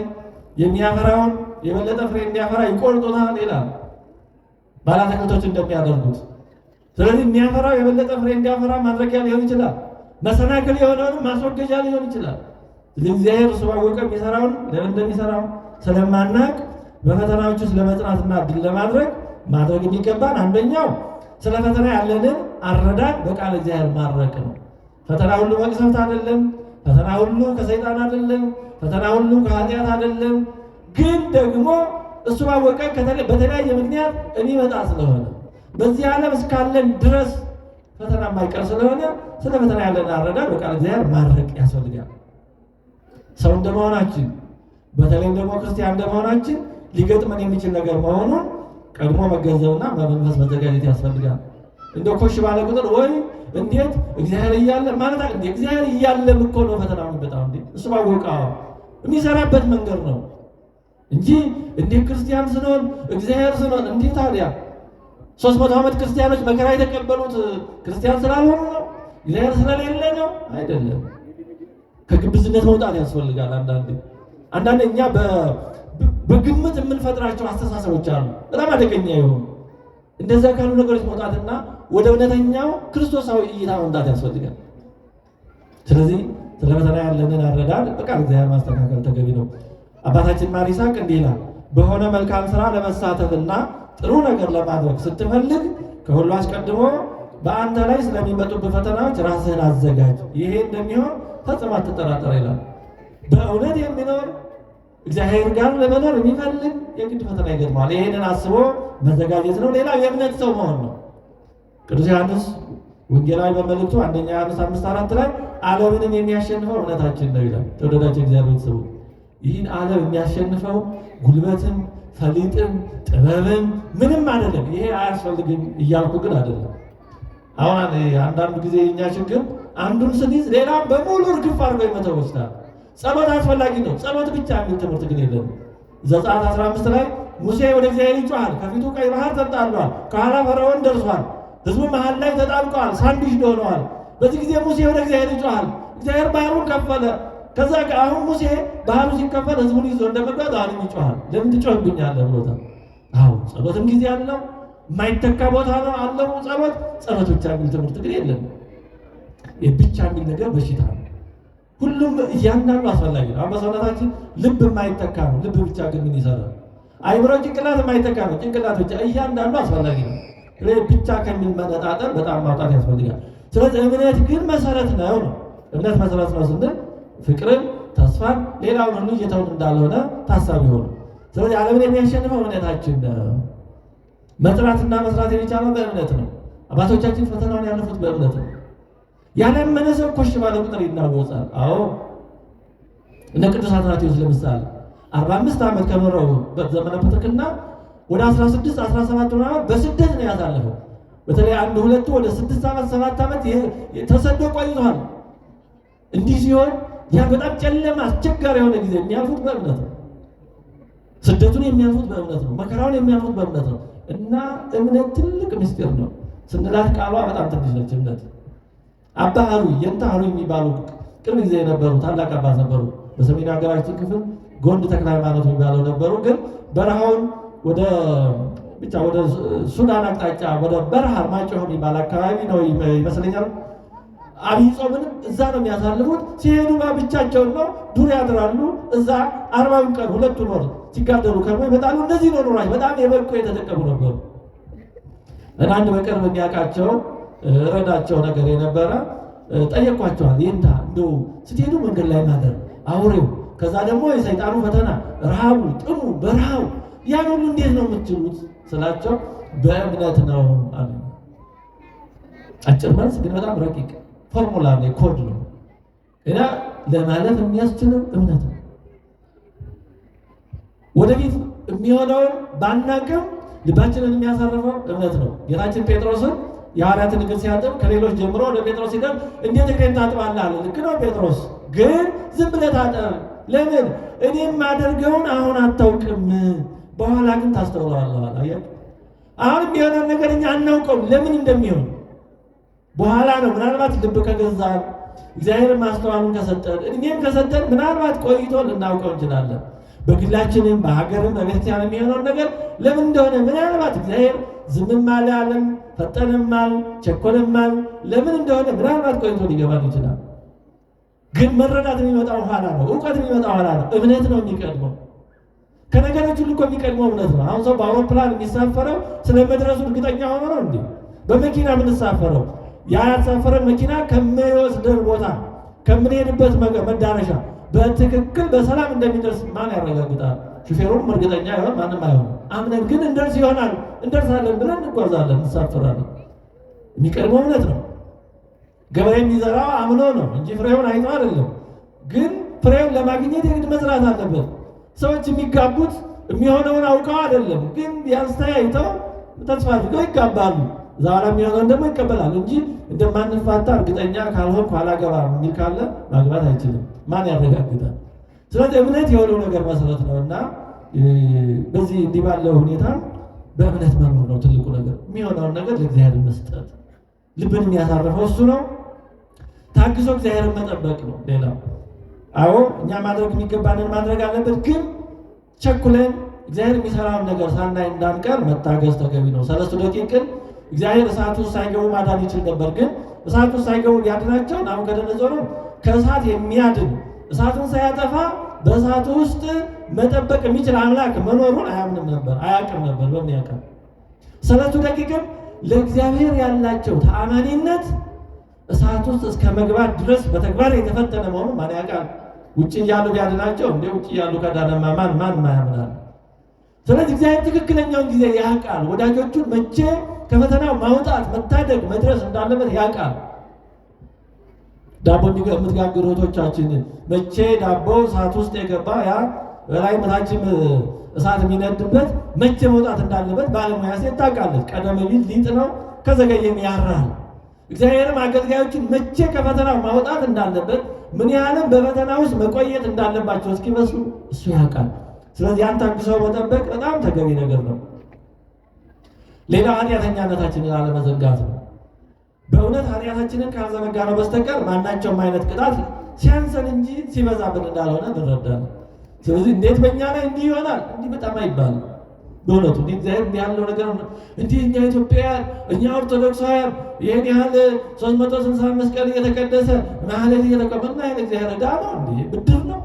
የሚያፈራውን የበለጠ ፍሬ እንዲያፈራ ይቆርጡታል ይላል፣ ባለአትክልቶች እንደሚያደርጉት። ስለዚህ የሚያፈራው የበለጠ ፍሬ እንዲያፈራ ማድረጊያ ሊሆን ይችላል። መሰናክል የሆነውን ማስወገጃ ሊሆን ይችላል። እግዚአብሔር እሱ ባወቀ የሚሰራውን ለምን እንደሚሰራው ስለማናቅ በፈተናዎች ውስጥ ለመጽናትና ድል ለማድረግ ማድረግ የሚገባን አንደኛው ስለ ፈተና ያለንን አረዳድ በቃል እግዚአብሔር ማድረቅ ነው። ፈተና ሁሉ መቅሰፍት አይደለም። ፈተና ሁሉ ከሰይጣን አይደለም። ፈተና ሁሉ ከኃጢአት አይደለም። ግን ደግሞ እሱ ባወቀ በተለያየ ምክንያት የሚመጣ ስለሆነ በዚህ ዓለም እስካለን ድረስ ፈተና የማይቀር ስለሆነ ስለ ፈተና ያለንን አረዳድ በቃል እግዚአብሔር ማድረቅ ያስፈልጋል። ሰው እንደመሆናችን በተለይም ደግሞ ክርስቲያን እንደመሆናችን ሊገጥመን የሚችል ነገር መሆኑን ቀድሞ መገንዘብና በመንፈስ መዘጋጀት ያስፈልጋል። እንደ ኮሽ ባለ ቁጥር ወይ እንዴት እግዚአብሔር እያለ ማለት እንዴ እግዚአብሔር እያለም እኮ ነው ፈተናው የሚመጣው። እንዴ እሱ ባወቀ የሚሰራበት መንገድ ነው እንጂ እንዴ ክርስቲያን ስንሆን እግዚአብሔር ስንሆን እንዴ ታዲያ 300 ዓመት ክርስቲያኖች መከራ የተቀበሉት ክርስቲያን ስላልሆኑ ነው? እግዚአብሔር ስለሌለ ነው? አይደለም። ከግብዝነት መውጣት ያስፈልጋል። አንዳንድ እኛ በግምት የምንፈጥራቸው አስተሳሰቦች አሉ፣ በጣም አደገኛ የሆኑ እንደዛ ካሉ ነገሮች መውጣትና ወደ እውነተኛው ክርስቶሳዊ እይታ መምጣት ያስፈልጋል። ስለዚህ ስለ ፈተና ያለንን አረዳድ በቃል እግዚአብሔር ማስተካከል ተገቢ ነው። አባታችን ማር ይስሐቅ እንዲህ ይላል፣ በሆነ መልካም ስራ ለመሳተፍና ጥሩ ነገር ለማድረግ ስትፈልግ ከሁሉ አስቀድሞ በአንተ ላይ ስለሚመጡብህ ፈተናዎች ራስህን አዘጋጅ፣ ይሄ እንደሚሆን ፈጽሞ አትጠራጠር ይላል። በእውነት የሚኖር እግዚአብሔር ጋር ለመኖር የሚፈልግ የግድ ፈተና ይገጥመዋል። ይሄንን አስቦ መዘጋጀት ነው። ሌላው የእምነት ሰው መሆን ነው። ቅዱስ ዮሐንስ ወንጌላዊ በመልእክቱ አንደኛ ዮሐንስ 5:4 ላይ ዓለምንም የሚያሸንፈው እምነታችን ነው ይላል። ተወደዳችሁ እግዚአብሔር ቤተሰቦች፣ ይህን ዓለም የሚያሸንፈው ጉልበትም ፈሊጥም ጥበብም ምንም አይደለም። ይሄ አያስፈልግም እያልኩ ግን አይደለም። አሁን አንዳንድ ጊዜ የኛ ችግር አንዱን ስንይዝ ሌላም በሙሉ እርግፍ አድርጎ ይመተው ይችላል። ጸሎት አስፈላጊ ነው። ጸሎት ብቻ የሚል ትምህርት ግን የለም። ዘጸአት 15 ላይ ሙሴ ወደ እግዚአብሔር ይጮሃል፣ ከፊቱ ቀይ ባህር ተጣሏል፣ ከኋላ ፈርዖን ደርሷል፣ ህዝቡ መሃል ላይ ተጣብቀዋል፣ ሳንዱች ሆነዋል። በዚህ ጊዜ ሙሴ ወደ እግዚአብሔር ይጮሃል፣ እግዚአብሔር ባህሩን ከፈለ። ከዛ አሁን ሙሴ ባህሩ ሲከፈል ህዝቡን ይዞ እንደመጓዝ አሁንም ይጮሃል። ለምን ትጮህብኛለህ ብሎታል። አዎ ጸሎትም ጊዜ አለው፣ የማይተካ ቦታ ነው አለው ጸሎት። ጸሎት ብቻ የሚል ትምህርት ግን የለም። የብቻ የሚል ነገር በሽታ ነው። ሁሉም እያንዳንዱ አስፈላጊ ነው። አሁን በሰውነታችን ልብ የማይተካ ነው። ልብ ብቻ ግን ምን ይሰራል? አይምሮ ጭንቅላት የማይተካ ነው። ጭንቅላት ብቻ እያንዳንዱ አስፈላጊ ነው። ስለዚህ ብቻ ከሚል መነጣጠር በጣም ማውጣት ያስፈልጋል። ስለዚህ እምነት ግን መሰረት ነው ነው እምነት መሰረት ነው ስንል ፍቅርን፣ ተስፋን፣ ሌላውን ሁሉ እየተውን እንዳልሆነ ታሳቢ ሆኑ። ስለዚህ ዓለምን የሚያሸንፈው እምነታችን ነው። መጥራትና መስራት የሚቻለው በእምነት ነው። አባቶቻችን ፈተናውን ያለፉት በእምነት ነው። ያላመነ ሰው ኮሽ ባለ ቁጥር ይናወጻል። አዎ እነ ቅዱስ አትናቴዎስ ለምሳሌ 45 ዓመት ከኖረበት ዘመነ ፕትርክና ወደ 16 17 ዓመት በስደት ነው ያሳለፈው። በተለይ አንድ ሁለቱ ወደ 6 ዓመት 7 ዓመት ተሰዶ ቆይቷል። እንዲህ ሲሆን ያ በጣም ጨለማ አስቸጋሪ የሆነ ጊዜ የሚያልፉት በእምነት ነው። ስደቱን የሚያልፉት በእምነት ነው። መከራውን የሚያልፉት በእምነት ነው። እና እምነት ትልቅ ምስጢር ነው ስንላት ቃሏ በጣም ትንሽ ነች። እምነት አባ ሀሩይ የንታ ሀሩይ የሚባሉ ቅርብ ጊዜ የነበሩ ታላቅ አባት ነበሩ። በሰሜን ሀገራችን ክፍል ጎንድ ተክለ ሃይማኖት የሚባለው ነበሩ። ግን በረሃውን ወደ ሱዳን አቅጣጫ ወደ በረሃ ማጮህ የሚባል አካባቢ ነው ይመስለኛል። አብይ ጾምንም እዛ ነው የሚያሳልፉት። ሲሄዱ ብቻቸውን ነው፣ ዱር ያድራሉ። እዛ 40 ቀን 2 ወር ሲጋደሉ ከርሞ ይመጣሉ። እነዚህ ነው ኑሯቸው። በጣም የበቁ የተጠቀሙ ነበሩ። እና አንድ በቅርብ የሚያውቃቸው ረዳቸው ነገር የነበረ ጠየቋቸዋል። ይንታ እንደው ስትሄዱ መንገድ ላይ ማደር አውሬው፣ ከዛ ደግሞ የሰይጣኑ ፈተና፣ ረሃቡ፣ ጥሙ፣ በረሃው ያን ሁሉ እንዴት ነው የምትችሉት ስላቸው በእምነት ነው አሉ። አጭር መልስ ግን በጣም ረቂቅ ፎርሙላ ነው፣ ኮድ ነው። እና ለማለፍ የሚያስችለው እምነት ነው። ወደፊት የሚሆነውን ባናቅም ልባችንን የሚያሳርፈው እምነት ነው። ጌታችን ጴጥሮስን የሐዋርያትን እግር ሲያጥብ ከሌሎች ጀምሮ ወደ ጴጥሮስ ሲደርስ እንዴት እግሬን ታጥባለህ አለ። ልክ ነው ጴጥሮስ፣ ግን ዝም ብለህ ታጠብ። ለምን? እኔ የማደርገውን አሁን አታውቅም፣ በኋላ ግን ታስተውለዋለህ አለ። አሁን የሚሆነውን ነገር እኛ አናውቀውም፣ ለምን እንደሚሆን በኋላ ነው። ምናልባት ልብ ከገዛን እግዚአብሔር ማስተዋሉን ከሰጠን እድሜም ከሰጠን ምናልባት ቆይቶ ልናውቀው እንችላለን። በግላችንም በሀገርም በቤተክርስቲያን የሚሆነውን ነገር ለምን እንደሆነ ምናልባት እግዚአብሔር ዝምም አለ አለም፣ ፈጠንም አለ ቸኮልም አለ፣ ለምን እንደሆነ ምናልባት ቆይቶ ሊገባን ይችላል። ግን መረዳት የሚመጣው ኋላ ነው። እውቀት የሚመጣው ኋላ ነው። እምነት ነው የሚቀድመው። ከነገሮች ሁሉ እኮ የሚቀድመው እምነት ነው። አሁን ሰው በአውሮፕላን የሚሳፈረው ስለ መድረሱ እርግጠኛ ሆኖ ነው እንዴ? በመኪና የምንሳፈረው ያሳፈረን መኪና ከሚወስደን ቦታ ከምንሄድበት መዳረሻ በትክክል በሰላም እንደሚደርስ ማን ያረጋግጣል? ሹፌሩም እርግጠኛ ይሆን? ማንም አይሆንም። አምነን ግን እንደርስ ይሆናል እንደርሳለን ብለን እንጓዛለን፣ እንሳፈራለን። የሚቀድመው እምነት ነው። ገበሬ የሚዘራው አምኖ ነው እንጂ ፍሬውን አይቶ አይደለም። ግን ፍሬውን ለማግኘት የግድ መስራት አለበት። ሰዎች የሚጋቡት የሚሆነውን አውቀው አይደለም፣ ግን ያስተያይተው ተስፋ አድርገው ይጋባሉ። ዛሬ የሚሆነውን ደግሞ ይቀበላል እንጂ እንደማንፋታ እርግጠኛ ካልሆንኩ አላገባም የሚል ካለ ማግባት አይችልም። ማን ያረጋግጣል? ስለዚህ እምነት የሆነው ነገር መሰረት ነው እና በዚህ እንዲህ ባለው ሁኔታ በእምነት መኖር ነው ትልቁ ነገር። የሚሆነውን ነገር ለእግዚአብሔር መስጠት፣ ልብን የሚያሳርፈው እሱ ነው። ታግሶ እግዚአብሔርን መጠበቅ ነው ሌላው። አዎ እኛ ማድረግ የሚገባንን ማድረግ አለበት። ግን ቸኩለን እግዚአብሔር የሚሰራውን ነገር ሳናይ እንዳንቀር መታገስ ተገቢ ነው። 3 ደቂቅን እግዚአብሔር እሳት ውስጥ ሳይገቡ ማዳን ይችል ነበር። ግን እሳት ውስጥ ሳይገቡ ሊያድናቸው ናቡከደነፆር ከእሳት የሚያድን እሳቱን ሳያጠፋ በእሳቱ ውስጥ መጠበቅ የሚችል አምላክ መኖሩን አያምንም ነበር፣ አያውቅም ነበር። በምን ያውቃል? 3 ደቂቅም ለእግዚአብሔር ያላቸው ተአማኒነት እሳት ውስጥ እስከ መግባት ድረስ በተግባር የተፈተነ መሆኑን ማን ያውቃል? ውጭ እያሉ ቢያድናቸው እንደ ውጭ እያሉ ከዳነማ ማን ማያምናል? ስለዚህ እግዚአብሔር ትክክለኛውን ጊዜ ያውቃል። ወዳጆቹን መቼ ከፈተናው ማውጣት መታደግ መድረስ እንዳለበት ያውቃል። ዳቦ የምትጋግሩ እህቶቻችን መቼ ዳቦ እሳት ውስጥ የገባ ያ በላይ መታችም እሳት የሚነድበት መቼ መውጣት እንዳለበት ባለሙያ ሴት ታውቃለች። ቀደም ቢል ሊጥ ነው፣ ከዘገየም ያራል። እግዚአብሔርም አገልጋዮችን መቼ ከፈተናው ማውጣት እንዳለበት ምን ያህልም በፈተና ውስጥ መቆየት እንዳለባቸው እስኪመስሉ እሱ ያውቃል። ስለዚህ ያን ታግሰው መጠበቅ በጣም ተገቢ ነገር ነው። ሌላው ኃጢአተኛነታችንን አለመዘንጋት ነው። በእውነት ኃጢአታችንን ካልዘነጋ ነው በስተቀር ማናቸውም አይነት ቅጣት ሲያንሰን እንጂ ሲበዛብን እንዳልሆነ እንረዳለን። ስለዚህ እንዴት በእኛ ላይ እንዲህ ይሆናል እንዲህ በጣም አይባልም። በእውነቱ እንዲህ እግዚአብሔር እንዲህ ያለው ነገር እንዲህ እኛ ኢትዮጵያውያን እኛ ኦርቶዶክሳውያን ይህን ያህል 365 ቀን እየተቀደሰ ማህሌት እየተቀበልና ይህን እግዚአብሔር ዕዳ ነው እንዲህ ብድር ነው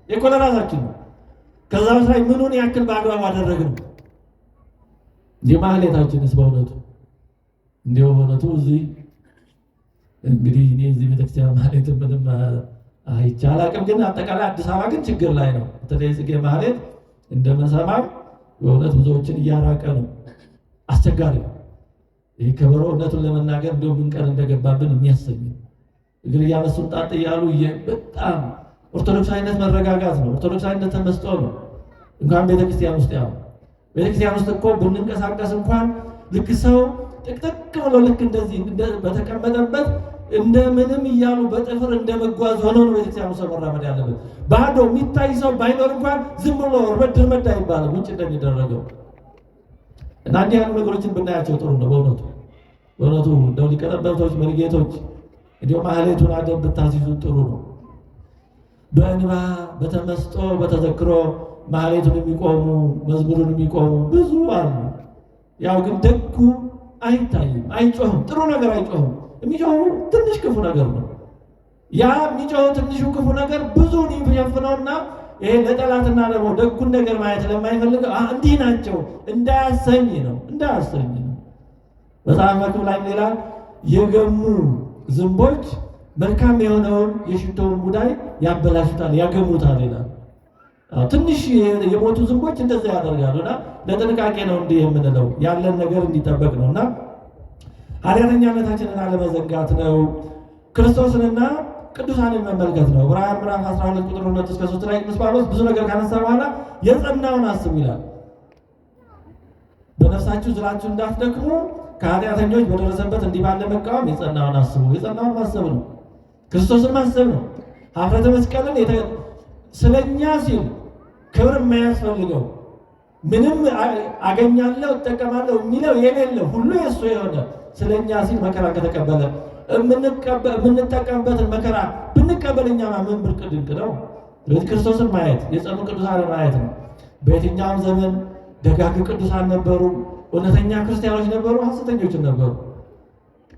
የኮለራሳችን ነው። ከዛ ላይ ምኑን ያክል በአግባቡ አደረግን? እንዲህ ማህሌታችንስ በእውነቱ እንዲሁ በእውነቱ እዚህ እንግዲህ እኔ እዚህ ቤተክርስቲያን ማህሌት ምንም አይቻል አቅም፣ ግን አጠቃላይ አዲስ አበባ ግን ችግር ላይ ነው። በተለይ ጽጌ ማህሌት እንደምንሰማው በእውነት ብዙዎችን እያራቀ ነው። አስቸጋሪ ይህ ከበሮ እውነቱን ለመናገር እንደው ምን ቀን እንደገባብን የሚያሰኝ እግር እያነሱን ጣጥ እያሉ በጣም ኦርቶዶክሳዊነት መረጋጋት ነው። ኦርቶዶክሳዊነት ተመስጦ ነው። እንኳን ቤተክርስቲያን ውስጥ ያው ቤተክርስቲያን ውስጥ እኮ ብንንቀሳቀስ እንኳን ልክ ሰው ጥቅጥቅ ብሎ ልክ እንደዚህ በተቀመጠበት እንደምንም እያሉ በጥፍር እንደመጓዝ ሆኖ ነው ቤተክርስቲያኑ ሰው መራመድ ያለበት። ባዶ የሚታይ ሰው ባይኖር እንኳን ዝም ብሎ እርመድ አይባልም ውጭ እንደሚደረገው እና እንዲህ ያሉ ነገሮችን ብናያቸው ጥሩ ነው። በእውነቱ እንደው ሊቀ ጠበብቶች መሪጌቶች እንዲሁ ማህሌቱን አደብ ብታስይዙ ጥሩ ነው። በእንባ በተመስጦ በተዘክሮ ማህሌቱን የሚቆሙ መዝሙሩን የሚቆሙ ብዙ አሉ። ያው ግን ደጉ አይታይም፣ አይጮህም፣ ጥሩ ነገር አይጮህም። የሚጮሁ ትንሽ ክፉ ነገር ነው። ያ የሚጮሁ ትንሹ ክፉ ነገር ብዙውን የሚሸፍነውና ይሄ ለጠላትና ደግሞ ደጉን ነገር ማየት ለማይፈልግ እንዲህ ናቸው እንዳያሰኝ ነው። በጣም መክብብ ላይ ሌላ የገሙ ዝንቦች መልካም የሆነውን የሽቶውን ሙዳይ ያበላሹታል፣ ያገሙታል ይላል። ትንሽ የሞቱ ዝንቦች እንደዛ ያደርጋሉና ለጥንቃቄ ነው እንዲህ የምንለው ያለን ነገር እንዲጠበቅ ነውና ኃጢአተኛነታችንን አለመዘንጋት ነው። ክርስቶስንና ቅዱሳንን መመልከት ነው። ዕብራውያን ምዕራፍ 12 ቁጥር 2 እስከ 3 ላይ ቅዱስ ጳውሎስ ብዙ ነገር ካነሳ በኋላ የጸናውን አስቡ ይላል። በነፍሳችሁ ዝላችሁ እንዳትደክሙ ከኃጢአተኞች በደረሰበት እንዲህ ባለ መቃወም የጸናውን አስቡ። የጸናውን ማሰብ ነው፣ ክርስቶስን ማሰብ ነው። ኀፍረተ መስቀልን ስለኛ ሲል ክብር የማያስፈልገው ምንም አገኛለሁ እጠቀማለሁ የሚለው የሌለው ሁሉ የእሱ የሆነ ስለኛ ሲል መከራ ከተቀበለ የምንጠቀምበትን መከራ ብንቀበል እኛማ ምን ብርቅ ድንቅ ነው። ስለዚህ ክርስቶስን ማየት የጸኑ ቅዱሳንን ማየት ነው። በየትኛውም ዘመን ደጋግ ቅዱሳን ነበሩ፣ እውነተኛ ክርስቲያኖች ነበሩ፣ ሐሰተኞችም ነበሩ።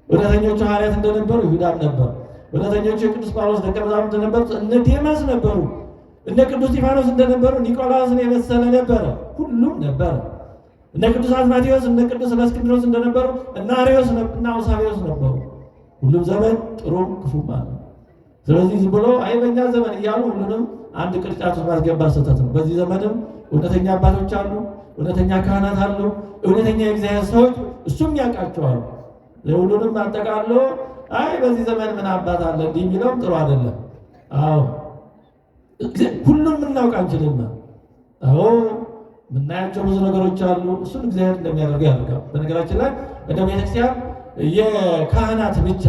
እውነተኞቹ ሐዋርያት እንደነበሩ ይሁዳም ነበር። እውነተኞቹ የቅዱስ ጳውሎስ ደቀ መዛሙርት እንደነበሩ እነ ዴማስ ነበሩ። እነ ቅዱስ እስጢፋኖስ እንደነበሩ ኒቆላዎስን የመሰለ ነበረ። ሁሉም ነበረ። እነ ቅዱስ አትናቴዎስ እነ ቅዱስ እለእስክንድሮስ እንደነበሩ እነ አርዮስ እና አውሳብዮስ ነበሩ። ሁሉም ዘመን ጥሩም ክፉም አለ። ስለዚህ ዝም ብሎ አይ በእኛ ዘመን እያሉ ሁሉንም አንድ ቅርጫት ውስጥ ማስገባት ስህተት ነው። በዚህ ዘመንም እውነተኛ አባቶች አሉ፣ እውነተኛ ካህናት አሉ፣ እውነተኛ የእግዚአብሔር ሰዎች እሱም ያውቃቸዋል። ሁሉንም አጠቃሎ አይ በዚህ ዘመን ምን አባት አለ እንዲህ የሚለውም ጥሩ አይደለም። አዎ ሁሉም ምናውቅ አንችልም። አዎ ምናያቸው ብዙ ነገሮች አሉ። እሱን እግዚአብሔር እንደሚያደርገው ያደርጋል። በነገራችን ላይ እንደ ቤተክርስቲያን የካህናት ብቻ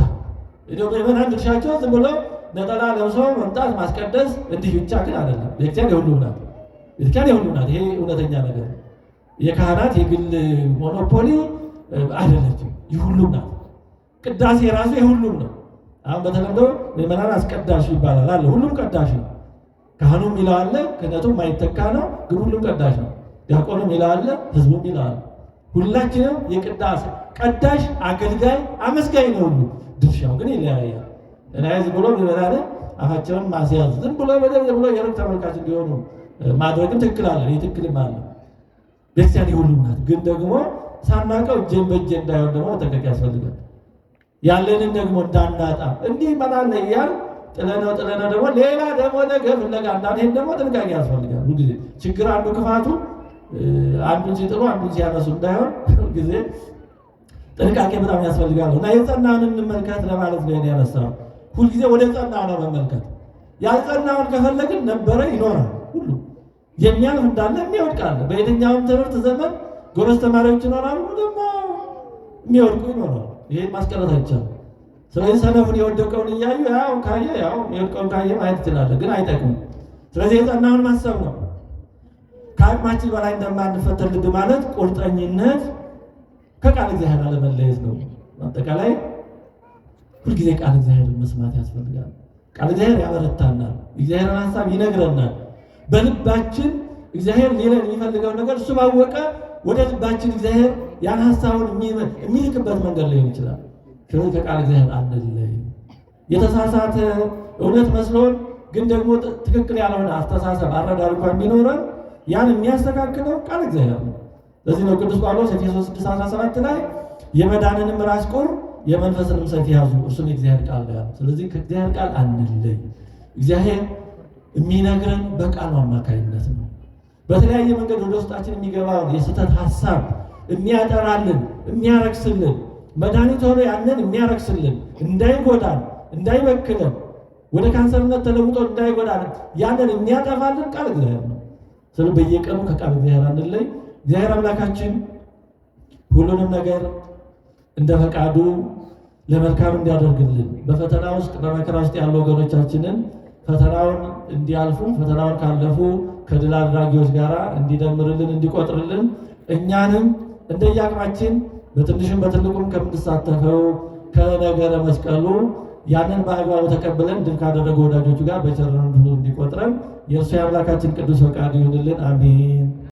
እንደው በመናን ድርሻቸው ዝም ብሎ ነጠላ ለብሶ መምጣት ማስቀደስ እንዲህ ብቻ ግን አይደለም። ቤተክርስቲያን የሁሉም ናት። ቤተክርስቲያን የሁሉም ናት። ይሄ እውነተኛ ነገር የካህናት የግል ሞኖፖሊ አይደለችም፣ የሁሉም ናት። ቅዳሴ ራሱ የሁሉም ነው። አሁን በተለምዶ ምዕመናን አስቀዳሽ ይባላል አለ። ሁሉም ቀዳሽ ነው። ካህኑም ይላል ክህነቱም ማይተካ ነው፣ ግን ሁሉም ቀዳሽ ነው። ዲያቆኑም ይላል፣ ህዝቡም ይላል። ሁላችንም የቅዳሴ ቀዳሽ፣ አገልጋይ፣ አመስጋኝ ነው። ሁሉ ድርሻው ግን ይለያያል። እና ዝም ብሎ ይበላል አፋቸውን ማስያዝ ዝም ብሎ ብሎ የሩቅ ተመልካች እንዲሆኑ ማድረግም ትክክል አለ፣ ትክክልም አለ። ቤተክርስቲያን የሁሉም ናት። ግን ደግሞ ሳናውቀው እጄን በእጄ እንዳይሆን ደግሞ መጠንቀቅ ያስፈልጋል። ያለንን ደግሞ እንዳናጣ እንዲህ ይመጣል እያል ጥለነው ደግሞ ሌላ ደግሞ ነገር ፍለጋ እንዳንሄድ ደግሞ ጥንቃቄ ያስፈልጋል። ሁልጊዜ ችግር አንዱ ክፋቱ አንዱን ሲጥሉ አንዱን ሲያነሱ እንዳይሆን ሁልጊዜ ጥንቃቄ በጣም ያስፈልጋል። እና የጸናውን እንመልከት ለማለት ነው ያነሳው። ሁልጊዜ ወደ ጸናው ነው መመልከት። ያልጸናውን ከፈለግን ነበረ ይኖራል። ሁሉ የሚያልፍ እንዳለ የሚወድቃል። በየትኛውም ትምህርት ዘመን ጎበዝ ተማሪዎች ይኖራሉ፣ ደግሞ የሚወድቁ ይኖራሉ። ይሄን ማስቀረት አይቻልም። ስለዚህ ሰነፉን የወደቀውን እያዩ ያው ካየ ያው የወደቀውን ካየ ማየት ትችላለህ፣ ግን አይጠቅምም። ስለዚህ የጸናውን ማሰብ ነው። ከአቅማችን በላይ እንደማንፈተን ልብ ማለት ቁርጠኝነት ከቃል እግዚአብሔር አለመለየት ነው። አጠቃላይ ሁልጊዜ ቃል እግዚአብሔርን መስማት ያስፈልጋል። ቃል እግዚአብሔር ያበረታናል፣ እግዚአብሔርን ሀሳብ ይነግረናል። በልባችን እግዚአብሔር ሊለን የሚፈልገው ነገር እሱ ባወቀ ወደ ልባችን እግዚአብሔር ያን ሀሳቡን የሚልክበት መንገድ ሊሆን ይችላል። ስለዚህ ከቃል እግዚአብሔር አንለይ። የተሳሳተ እውነት መስሎን ግን ደግሞ ትክክል ያልሆነ አስተሳሰብ አረዳድ እንኳን ቢኖረን ያን የሚያስተካክለው ቃል እግዚአብሔር ነው። ለዚህ ነው ቅዱስ ጳውሎስ ኤፌሶን 6:17 ላይ የመዳንንም ራስ ቁር የመንፈስንም ሰይፍ ያዙ እርሱም የእግዚአብሔር ቃል ነው። ስለዚህ ከእግዚአብሔር ቃል አንለይ። እግዚአብሔር የሚነግረን በቃሉ አማካይነት ነው። በተለያየ መንገድ ወደ ውስጣችን የሚገባውን የስህተት ሐሳብ የሚያጠራልን የሚያረክስልን መድኃኒት ሆኖ ያንን የሚያረክስልን እንዳይጎዳን እንዳይበክለን ወደ ካንሰርነት ተለውጦ እንዳይጎዳን ያንን የሚያጠፋልን ቃል እግዚአብሔር ነው። ስለዚህ በየቀኑ ከቃል እግዚአብሔር አንለይ። እግዚአብሔር አምላካችን ሁሉንም ነገር እንደ ፈቃዱ ለመልካም እንዲያደርግልን በፈተና ውስጥ በመከራ ውስጥ ያሉ ወገኖቻችንን ፈተናውን እንዲያልፉ ፈተናውን ካለፉ ከድል አድራጊዎች ጋር እንዲደምርልን እንዲቆጥርልን እኛንም እንደየአቅማችን በትንሽም በትልቁም ከምንሳተፈው ከነገረ መስቀሉ ያንን በአግባቡ ተቀብለን ድል ካደረጉ ወዳጆቹ ጋር በቸርነቱ እንዲቆጥረን የእርሱ የአምላካችን ቅዱስ ፈቃድ ይሁንልን። አሜን።